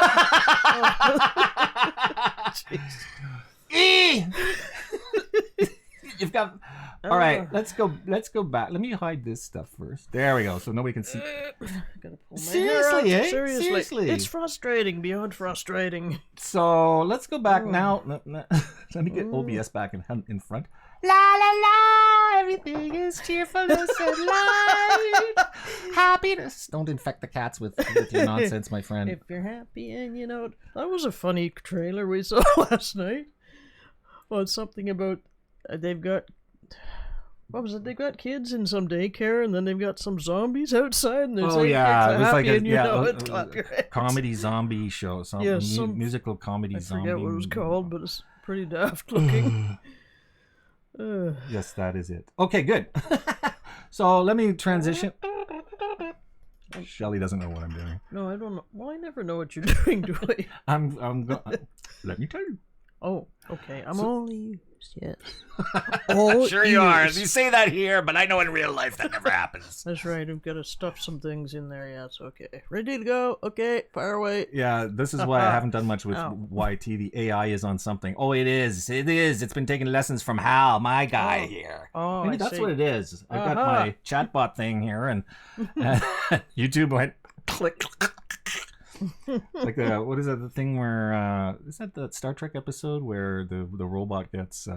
You've got... All right, let's go back. Let me hide this stuff first. There we go, so nobody can see. Gotta pull my Seriously, hair out. Seriously. It's frustrating, beyond frustrating. So let's go back now. Let me get OBS back in front. La la la, everything is cheerfulness and light. Happiness. Don't infect the cats with your nonsense, my friend. If you're happy and you know it. That was a funny trailer we saw last night. Well, it's something about they've got... What was it? They've got kids in some daycare, and then they've got some zombies outside, and they're saying kids are happy, and you know it. Clap your hands. Comedy zombie show, some musical comedy zombie. I forget what it was called, but it's pretty daft looking. Yes, that is it. Okay, good. So let me transition. Shelly doesn't know what I'm doing. No, I don't know. Well, I never know what you're doing, do I? I'm going. Let me tell you. Oh, okay. I'm all ears. Yes. All Sure you are. ears. You say that here, but I know in real life that never happens. That's right. I've got to stuff some things in there. Yes. Okay. Ready to go. Okay. Fire away. Yeah, this is why I haven't done much with YT. The AI is on something. Oh, it is. It is. It's been taking lessons from Hal, my guy here. Oh, Maybe that's what it is. I've got my chatbot thing here, and YouTube went click. Like what is that? The thing where is that the Star Trek episode where the robot gets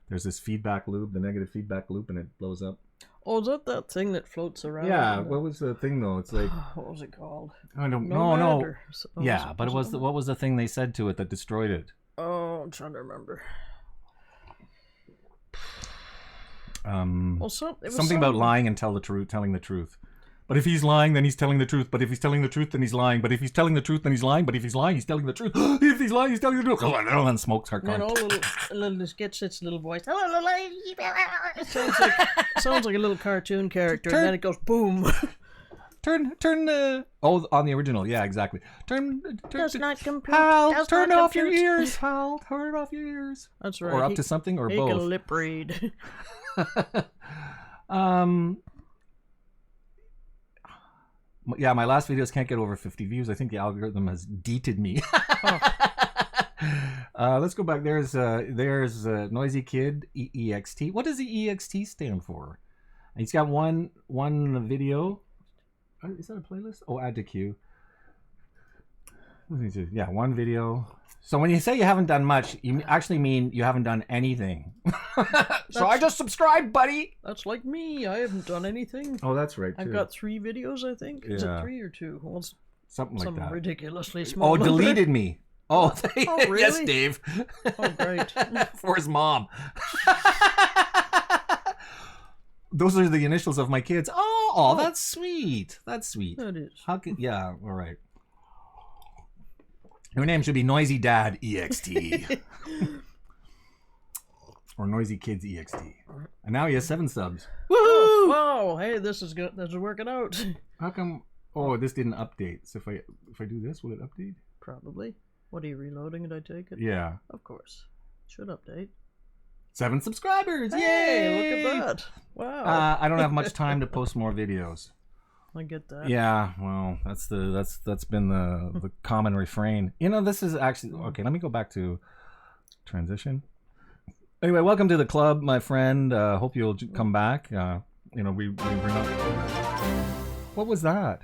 there's this feedback loop, the negative feedback loop, and it blows up. Oh, is that thing that floats around? Yeah. What was the thing though? It's like what was it called? I don't know. No. Yeah, but what was the thing they said to it that destroyed it? Oh, I'm trying to remember. Well, it was something about lying and telling the truth. But if he's lying, then he's telling the truth. But if he's telling the truth, then he's lying. But if he's telling the truth, then he's lying. But if he's lying, he's telling the truth. If he's lying, he's telling the truth. Oh, and smoke start going. And all little this gets its little voice. It sounds like a little cartoon character, and then it goes boom. Turn. On the original, yeah, exactly. Turn. Does not compute. Hal, turn off your ears. Hal, turn off your ears. That's right. Or up to something, or he both. He can lip read. Yeah, my last videos can't get over 50 views. I think the algorithm has deeted me. Let's go back. There's Noisy Kid EXT. What does the EXT stand for? He's got one video. Is that a playlist? Oh, add to queue. Yeah, one video. So when you say you haven't done much, you actually mean you haven't done anything. So I just subscribed, buddy. That's like me. I haven't done anything. Oh, that's right, too. I've got 3 videos, I think. Is it 3 or 2? Well, something like that. Ridiculously small. Oh, deleted me. Oh, really? Yes, Dave. Oh, great. For his mom. Those are the initials of my kids. Oh, that's sweet. That's sweet. That is. Yeah, all right. Your name should be Noisy Dad EXT. Or Noisy Kids EXT. And now he has 7 subs. Woohoo! Wow, hey, this is good. This is working out. How come? Oh, this didn't update. So if I do this, will it update? Probably. What are you reloading it? I take it. Yeah. Of course. Should update. 7 subscribers! Hey, Yay! look at that! Wow. I don't have much time to post more videos. I get that. Yeah, well, that's been the common refrain. You know, this is actually okay. Let me go back to transition. Anyway, welcome to the club, my friend. Hope you'll come back. You know, we bring up. What was that?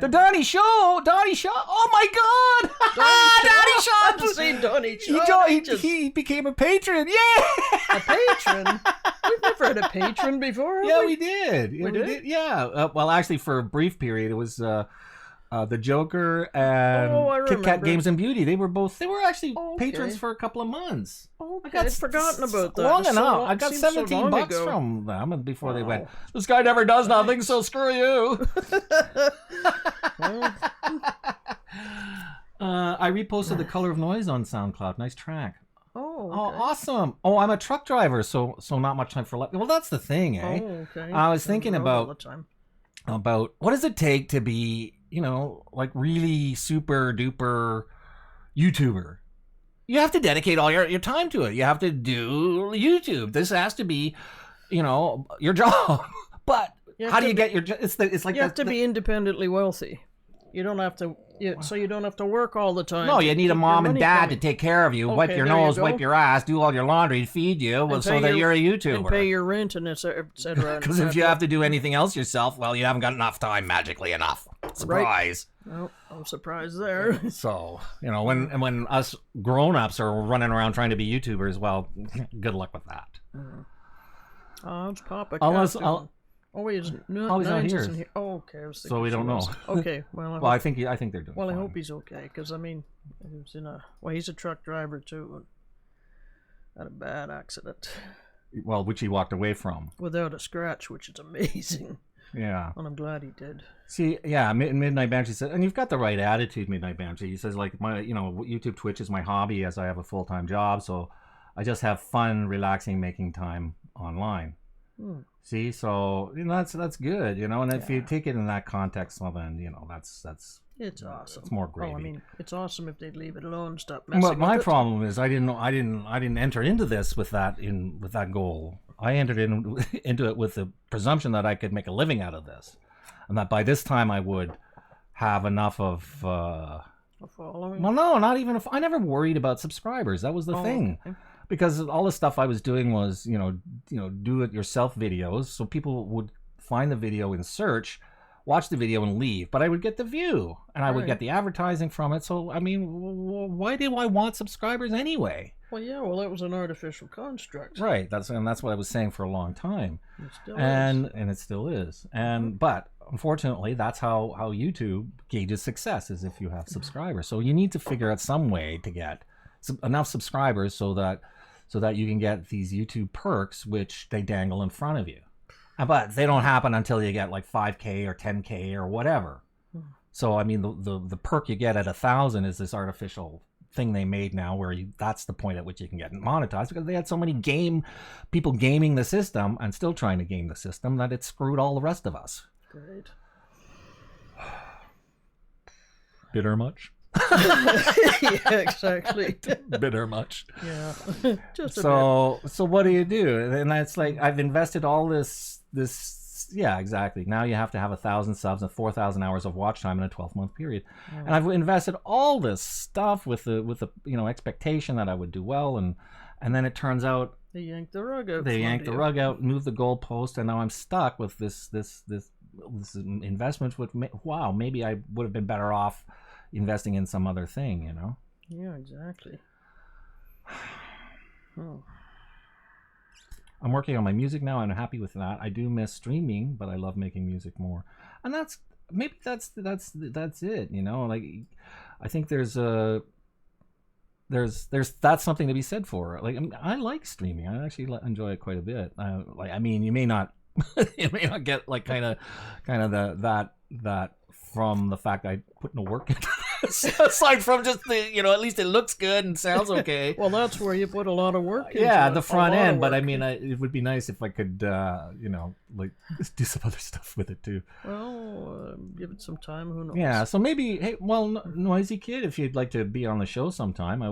The Donnie Show! Donnie Shaw! Oh my God! Donnie Shaw! To see Donnie Shaw. He became a patron! Yeah! A patron? We've never had a patron before. Yeah, we did. We did? Yeah. Well, actually, for a brief period, it was the Joker and Kit Kat Games and Beauty. They were actually patrons for a couple of months. Okay, I'd forgotten about that. Long enough. I got $17 from them before they went, this guy never does nothing, so screw you. I reposted The Color of Noise on SoundCloud. Nice track. Oh, awesome. Oh, I'm a truck driver, so not much time for life. Well, that's the thing, eh? Oh, okay. I was thinking about what does it take to be, you know, like really super duper YouTuber. You have to dedicate all your time to it. You have to do YouTube. This has to be, you know, your job. But how do you get your? It's like you have to be independently wealthy. You don't have to. So you don't have to work all the time. No, you need a mom and dad to take care of you, wipe your nose, wipe your ass, do all your laundry, feed you, so that you're a YouTuber. And pay your rent and etc. Because if you have to do anything else yourself, well, you haven't got enough time, magically enough. Surprise. Right. Well, I'm surprised there. So, you know, when us grown-ups are running around trying to be YouTubers, well, good luck with that. It's Papa. Oh wait, he's not here. Oh, okay. So we don't know. Okay, well. I think they're doing. Well, fine. I hope he's okay, because I mean, he's a truck driver too. Had a bad accident. Well, which he walked away from without a scratch, which is amazing. Yeah. And I'm glad he did. See, yeah, Midnight Banshee said, and you've got the right attitude, Midnight Banshee. He says, like, YouTube, Twitch is my hobby as I have a full-time job, so I just have fun, relaxing, making time online. See, so that's good, and if you take it in that context, well then that's It's awesome. It's more gravy. Well, I mean, it's awesome if they'd leave it alone, stop messing But with my it. problem is I didn't enter into this with that goal. I entered into it with the presumption that I could make a living out of this, and that by this time I would have enough of. A following? Well, no, not even if I never worried about subscribers. That was the thing. Okay. Because all the stuff I was doing was, do it yourself videos. So people would find the video in search, watch the video and leave. But I would get the view and I would get the advertising from it. So, I mean, why do I want subscribers anyway? Well, yeah, that was an artificial construct. Right. That's what I was saying for a long time. It still and is. it still is. But unfortunately, that's how YouTube gauges success, is if you have subscribers. So you need to figure out some way to get enough subscribers so that you can get these YouTube perks, which they dangle in front of you. But they don't happen until you get like 5K or 10K or whatever. So, I mean, the perk you get at 1,000 is this artificial thing they made now where that's the point at which you can get monetized, because they had so many people gaming the system and still trying to game the system that it screwed all the rest of us. Great. Bitter much? Yeah, exactly. Bitter much? Yeah. Just a so what do you do? And it's like, I've invested all this. Yeah, exactly. Now you have to have 1,000 subs and 4,000 hours of watch time in a 12-month period. And I've invested all this stuff with the expectation that I would do well, and then it turns out They yanked the rug out. they yanked the rug out, moved the goalpost, and now I'm stuck with this investment. Wow, maybe I would have been better off investing in some other thing, Yeah, exactly. Oh. I'm working on my music now. I'm happy with that. I do miss streaming, but I love making music more. And that's it. Like, I think there's that's something to be said for it. Like, I like streaming. I actually enjoy it quite a bit. You may not get like kind of that from the fact I put no work into this. Aside from just at least it looks good and sounds okay. Well, that's where you put a lot of work into Yeah, it. the front end. But I mean, it would be nice if I could, like do some other stuff with it too. Well, give it some time. Who knows? Yeah, so maybe, Noisy Kid, if you'd like to be on the show sometime, I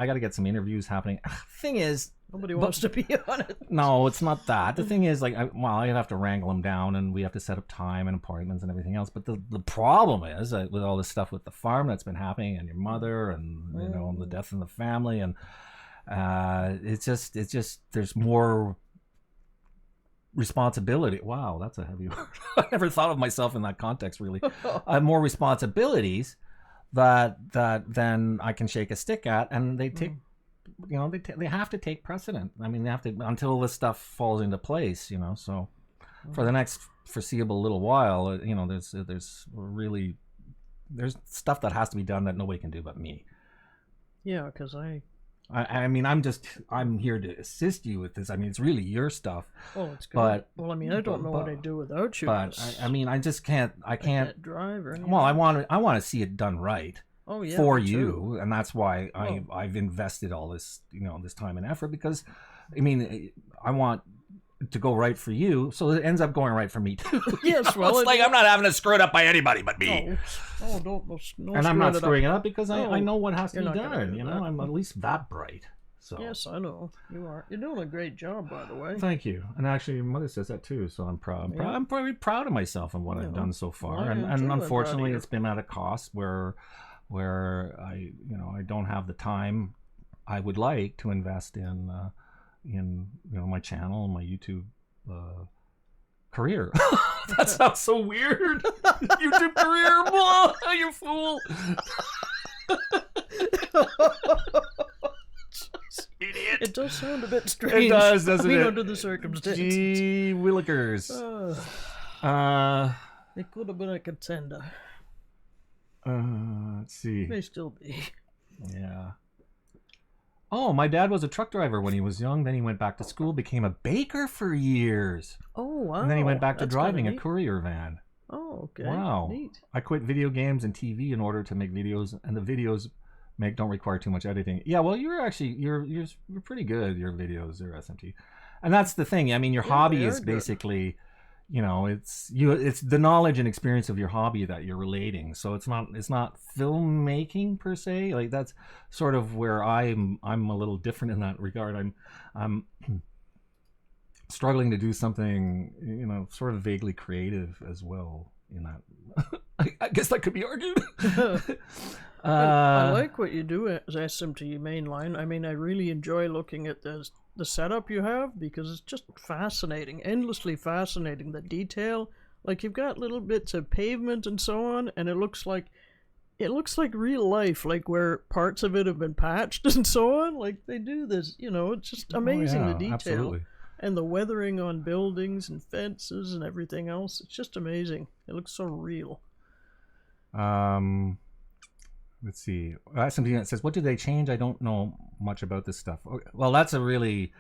got to get some interviews happening. Thing is, nobody wants to be on it. No, it's not that. The thing is, like, I'd have to wrangle them down, and we have to set up time and appointments and everything else. But the problem is with all this stuff with the farm that's been happening, and your mother, and the death in the family, and it's just there's more responsibility. Wow, that's a heavy word. I never thought of myself in that context, really. I have more responsibilities that then I can shake a stick at, and they take. They have to take precedent. I mean, they have to until this stuff falls into place. So for the next foreseeable little while, there's stuff that has to be done that nobody can do but me. Yeah, because I'm here to assist you with this. I mean, it's really your stuff. Oh, it's good. But I don't know what I'd do without you. But I just can't. I can't drive or anything. Well, I want to see it done right. Oh, yeah, for me you, too. and that's why I've invested all this, this time and effort, because, I mean, I want to go right for you, so it ends up going right for me too. Yes, well, it's like I'm not having to screw it up by anybody but me. Don't. And I'm not screwing it up because I know what has to be done. That. I'm at least that bright. So. Yes, I know you are. You're doing a great job, by the way. Thank you. And actually, your mother says that too, so I'm proud. I'm very proud of myself and what I've done so far. And unfortunately, it's been at a cost where I don't have the time I would like to invest in my channel and my YouTube career. That sounds so weird. YouTube career, blah, you fool. Idiot. It does sound a bit strange. It does, doesn't it? Under the circumstances. Gee willikers. It could have been a contender. Let's see. May still be. Yeah. Oh, my dad was a truck driver when he was young. Then he went back to school, became a baker for years. Oh, wow. And then he went back to driving a courier van. Oh, okay. Wow. Neat. I quit video games and TV in order to make videos, and the videos don't require too much editing. Yeah, well, you're pretty good. Your videos are SMT. And that's the thing. I mean, your hobby is basically it's the knowledge and experience of your hobby that you're relating. So it's not filmmaking per se. Like that's sort of where I'm a little different in that regard. I'm struggling to do something, sort of vaguely creative as well in that. I guess that could be argued. I like what you do as SMT mainline. I mean, I really enjoy looking at the setup you have because it's just fascinating, endlessly fascinating. The detail, like you've got little bits of pavement and so on, and it looks like real life, like where parts of it have been patched and so on. Like they do this, it's just amazing, the detail. Absolutely. And the weathering on buildings and fences and everything else. It's just amazing. It looks so real. Let's see. Something that says, what did they change? I don't know much about this stuff. Okay. Well, that's a really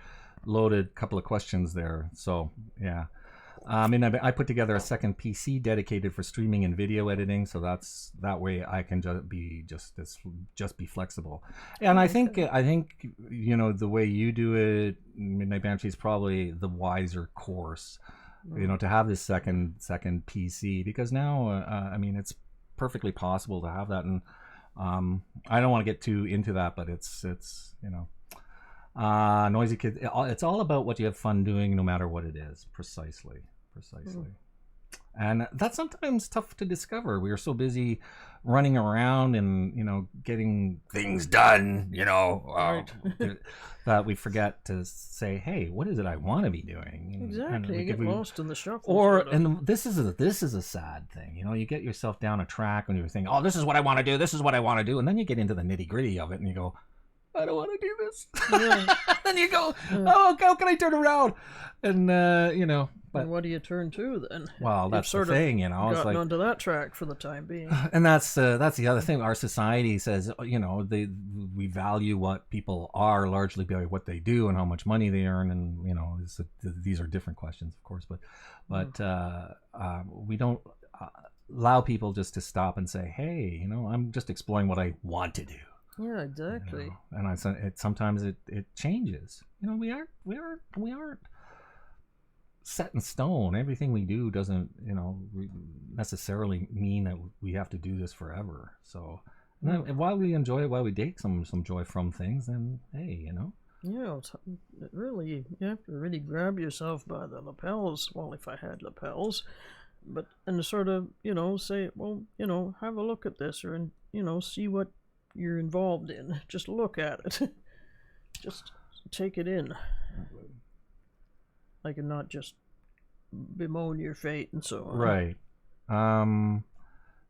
loaded couple of questions there. So, yeah. I put together a second PC dedicated for streaming and video editing, so that way I can just be flexible. And I think the way you do it, Midnight Banshee, is probably the wiser course. To have this second PC, because now it's perfectly possible to have that. And I don't want to get too into that, but it's Noisy Kid. It's all about what you have fun doing, no matter what it is. Precisely. And that's sometimes tough to discover. We are so busy running around and getting things done, Right. that we forget to say, hey, what is it I want to be doing? Exactly. You get lost in the shuffle. And this is a sad thing. You get yourself down a track and you're thinking, oh, this is what I want to do. This is what I want to do. And then you get into the nitty gritty of it and you go, I don't want to do this. Yeah. Then you go, oh, how can I turn around? And, but what do you turn to then? Well, that's the thing, It's like onto that track for the time being. And that's the other thing. Our society says, we value what people are largely by what they do and how much money they earn, and these are different questions, of course, but we don't allow people just to stop and say, hey, I'm just exploring what I want to do. Yeah, exactly. And sometimes it changes. We aren't set in stone. Everything we do doesn't necessarily mean that we have to do this forever. So while we enjoy it, while we take some joy from things, then hey, yeah, it really, you have to really grab yourself by the lapels. Well, if I had lapels, and sort of say, well, have a look at this, or see what you're involved in. Just look at it. Just take it in. Like, and not just bemoan your fate and so on. Right.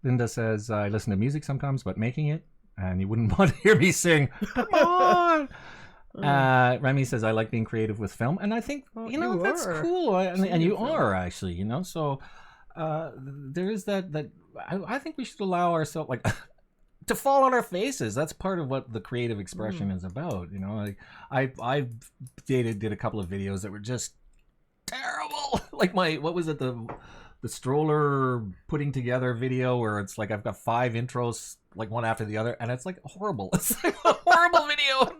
Linda says, I listen to music sometimes, but making it, and you wouldn't want to hear me sing. Come on! Remy says, I like being creative with film, and I think, that's cool. And you are, actually, so there is that I think we should allow ourselves, like, to fall on our faces. That's part of what the creative expression is about. Like I did a couple of videos that were just terrible. Like what was it, the stroller putting together video where it's like I've got 5 intros like one after the other, and it's like horrible. It's like a horrible video.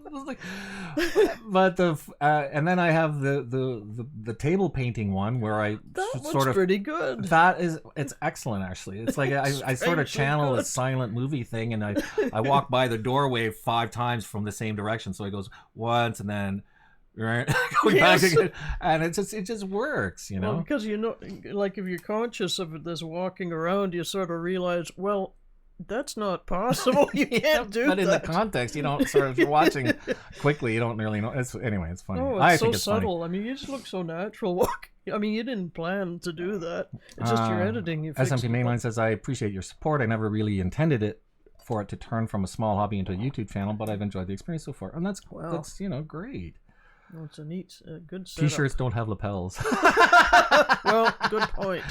But and then I have the table painting one where I sort of pretty good. It's excellent, actually. It's like I sort of channel a silent movie thing, and I walk by the doorway 5 times from the same direction. So it goes once and then right going back again, and it just works, Well, because like if you're conscious of this walking around, you sort of realize, well, that's not possible. You can't do that. But in the context, you don't sort of, if you're watching quickly, you don't really know. It's funny. No, I think think it's subtle. Funny. I mean, you just look so natural. I mean, you didn't plan to do that. It's just your editing. You SMT Mainline says, I appreciate your support. I never really intended it for it to turn from a small hobby into a YouTube channel, but I've enjoyed the experience so far. And that's great. Well, it's a neat, good setup. T-shirts don't have lapels. Well, good point.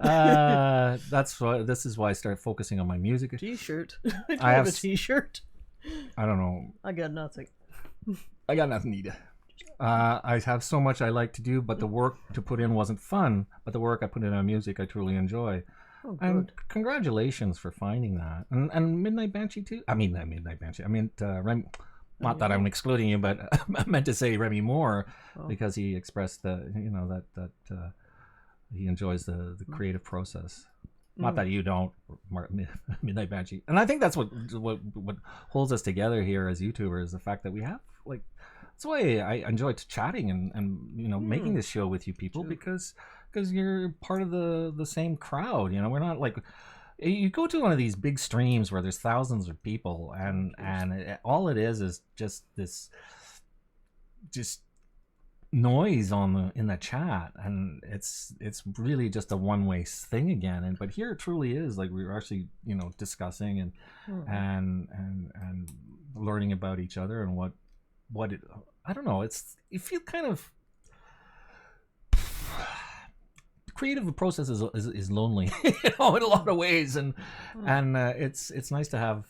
That's why. This is why I started focusing on my music. T-shirt. I have a T-shirt. I don't know. I got nothing. I got nothing either. I have so much I like to do, but the work to put in wasn't fun. But the work I put in on music, I truly enjoy. Oh, and congratulations for finding that. And Midnight Banshee too. I mean, Midnight Banshee. I mean, Remy. Not that I'm excluding you, but I meant to say Remy Moore because he expressed the, he enjoys the creative process. Not that you don't, Midnight Banshee. And I think that's what holds us together here as YouTubers, the fact that we have, like, that's why I enjoy chatting and making this show with you people, because you're part of the same crowd. We're not like, you go to one of these big streams where there's thousands of people, and all it is just this noise in the chat, and it's really just a one-way thing again. But here it truly is like we're actually discussing and learning about each other and what it, I don't know, you feel kind of creative process is lonely in a lot of ways, and it's nice to have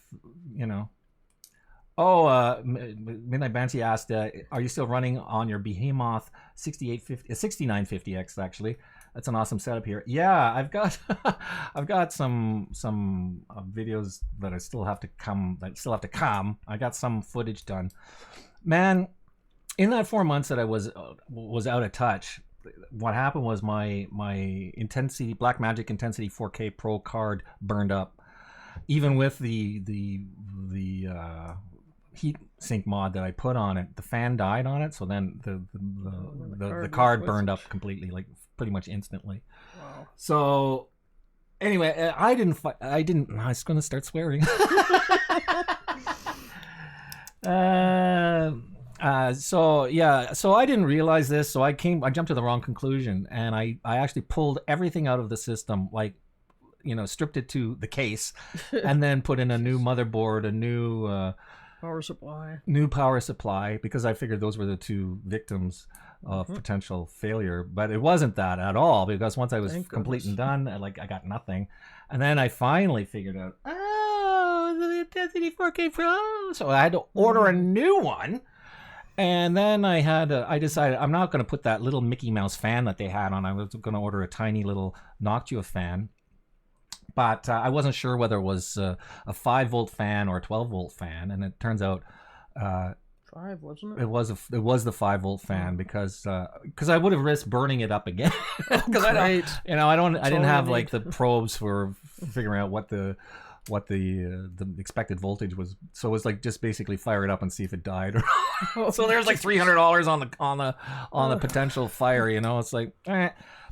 Midnight Banshee asked, are you still running on your Behemoth 6950X? Actually, that's an awesome setup here. Yeah, I've got some videos that still have to come. I got some footage done. Man, in that 4 months that I was out of touch, what happened was my Intensity Blackmagic Intensity 4K Pro card burned up, even with the heat sink mod that I put on it. The fan died on it, so then the card burned up completely, like pretty much instantly. Wow. So anyway, I was going to start swearing. So I didn't realize this, so I jumped to the wrong conclusion, and I actually pulled everything out of the system, like stripped it to the case, and then put in a new motherboard, a new power supply, because I figured those were the two victims of potential failure. But it wasn't that at all, because once I was complete and done, I got nothing. And then I finally figured out, the Intensity 4K Pro. So I had to order a new one. And then I decided I'm not going to put that little Mickey Mouse fan that they had on. I was going to order a tiny little Noctua fan. But I wasn't sure whether it was a 5-volt fan or a 12-volt fan, and it turns out 5, wasn't it? It was the 5-volt fan, because I would have risked burning it up again. Because I didn't have like the probes for figuring out what the expected voltage was, so it was like just basically fire it up and see if it died. So there's like $300 on the potential fire. It's like.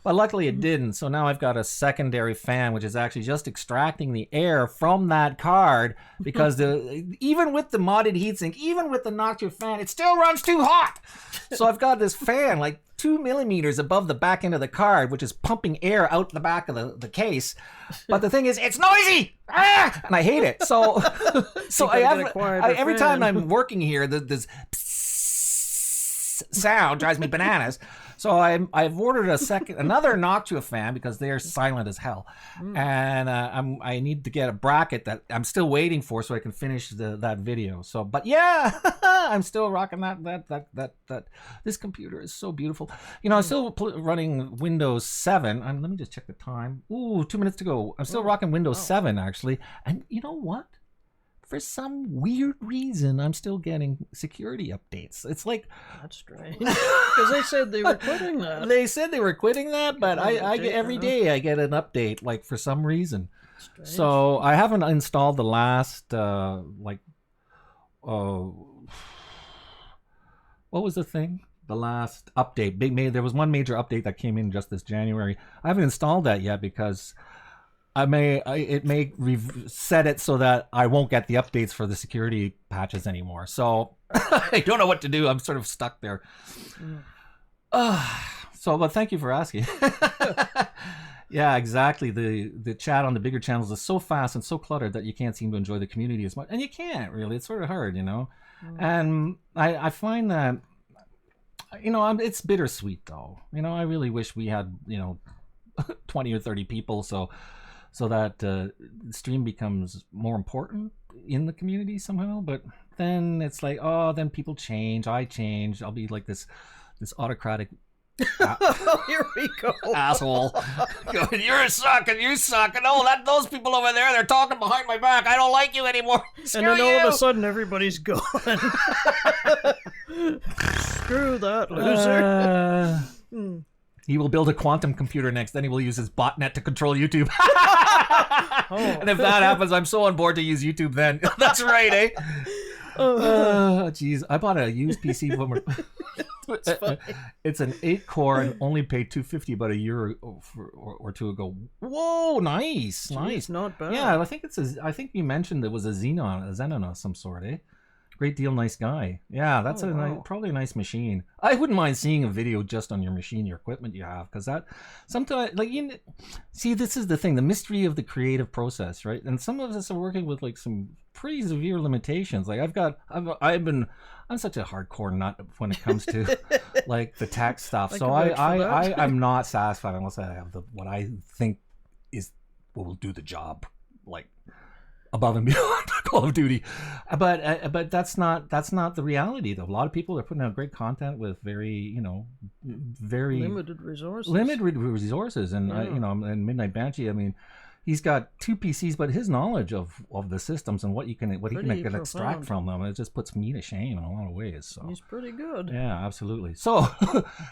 But luckily it didn't, so now I've got a secondary fan, which is actually just extracting the air from that card, because even with the modded heatsink, even with the Noctua fan, it still runs too hot. So I've got this fan like 2 millimeters above the back end of the card, which is pumping air out the back of the case. But the thing is, it's noisy, and I hate it. So every time I'm working here, this sound drives me bananas. So I've ordered another Noctua fan, because they're silent as hell, and I need to get a bracket that I'm still waiting for so I can finish that video. So, but yeah, I'm still rocking that. This computer is so beautiful. I'm still running Windows 7. Let me just check the time. Ooh, 2 minutes to go. I'm still rocking Windows 7 actually, and you know what? For some weird reason, I'm still getting security updates. It's like, that's strange, because they said they were quitting that. They said they were quitting that, but I get every day I get an update, like, for some reason. Strange. So I haven't installed the last what was the thing? The last update. There was one major update that came in just this January. I haven't installed that yet, because it may set it so that I won't get the updates for the security patches anymore. So I don't know what to do. I'm sort of stuck there. But thank you for asking. Yeah, exactly. The chat on the bigger channels is so fast and so cluttered that you can't seem to enjoy the community as much. And you can't really. It's sort of hard, And I find that, it's bittersweet though. I really wish we had, 20 or 30 people, so that the stream becomes more important in the community somehow. But then it's like, then people change, I change, I'll be like this autocratic here we go, asshole. You're sucking, you suck, and those people over there, they're talking behind my back, I don't like you anymore. And then all of a sudden everybody's gone. Screw that loser. He will build a quantum computer next. Then he will use his botnet to control YouTube. And if that happens, I'm so on board to use YouTube then. That's right, eh? Jeez, I bought a used PC from it's an 8-core and only paid $250 about a year or two ago. Whoa, nice. Not bad. Yeah, I think you mentioned it was a Xenon of some sort, eh? Great deal, nice guy. Yeah, that's probably a nice machine. I wouldn't mind seeing a video just on your machine, your equipment you have, because that sometimes, like, see, this is the thing, the mystery of the creative process, right? And some of us are working with like some pretty severe limitations. Like I'm such a hardcore nut when it comes to like the tech stuff. So I'm not satisfied unless I have what I think will do the job, like above and beyond Call of Duty, but that's not the reality though. A lot of people are putting out great content with very limited resources. And and Midnight Banshee, I mean, he's got 2 PCs, but his knowledge of the systems and what he can extract from them, it just puts me to shame in a lot of ways. So he's pretty good. Yeah, absolutely. So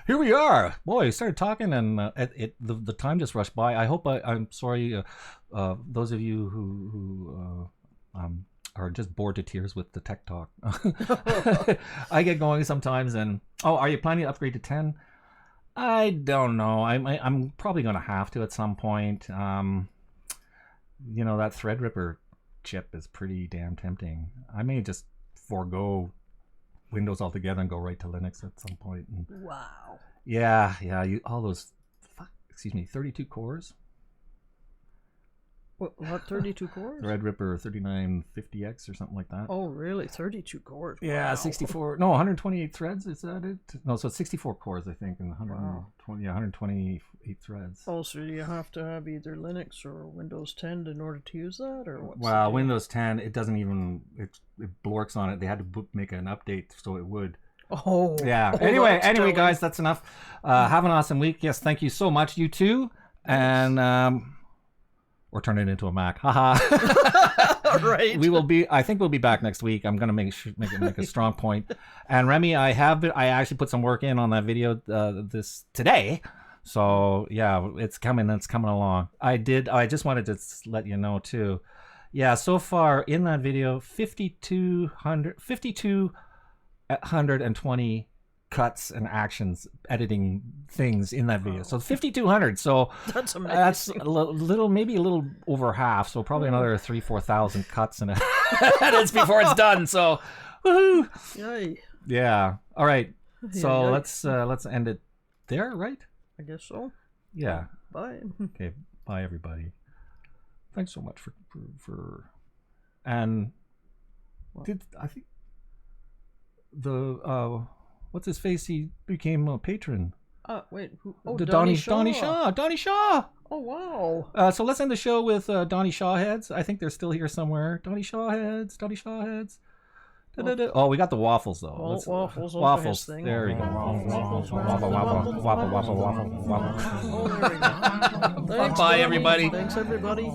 here we are. Boy, we started talking and the time just rushed by. I hope I'm sorry, those of you who are just bored to tears with the tech talk. I get going sometimes, and are you planning to upgrade to 10? I don't know. I'm probably going to have to at some point. That Threadripper chip is pretty damn tempting. I may just forego Windows altogether and go right to Linux at some point. Wow. Yeah. All those 32 cores. What 32 cores? Threadripper 3950X or something like that. Oh, really? 32 cores? Yeah, wow. 64. No, 128 threads. Is that it? No, so it's 64 cores, I think, and 128 threads. Oh, so you have to have either Linux or Windows 10 in order to use that, or what? Well, Windows 10, it doesn't even it blorks on it. They had to make an update so it would. Oh. Yeah. Anyway, guys, that's enough. Have an awesome week. Yes, thank you so much, you too, and. Or turn it into a Mac. Haha. Right. I think we'll be back next week. I'm gonna make a strong point. And Remy, I actually put some work in on that video this today. So yeah, it's coming along. I just wanted to let you know too. Yeah, so far in that video, 5,220 cuts and actions editing things in that video. So 5,200. So that's amazing. That's maybe a little over half. So probably another 3,000-4,000 cuts and edits before it's done. So woohoo! Yay! Yeah. All right. So Yay. let's end it there, right? I guess so. Yeah. Bye. Okay. Bye, everybody. Thanks so much for and I think the what's his face? He became a patron. Wait, who? Oh, Donnie Shaw. Oh, wow. So let's end the show with Donnie Shaw heads. I think they're still here somewhere. Donnie Shaw heads. Oh, we got the waffles though. Waffles. There we go. Waffle. Oh, there we go. Bye, everybody. Thanks, everybody.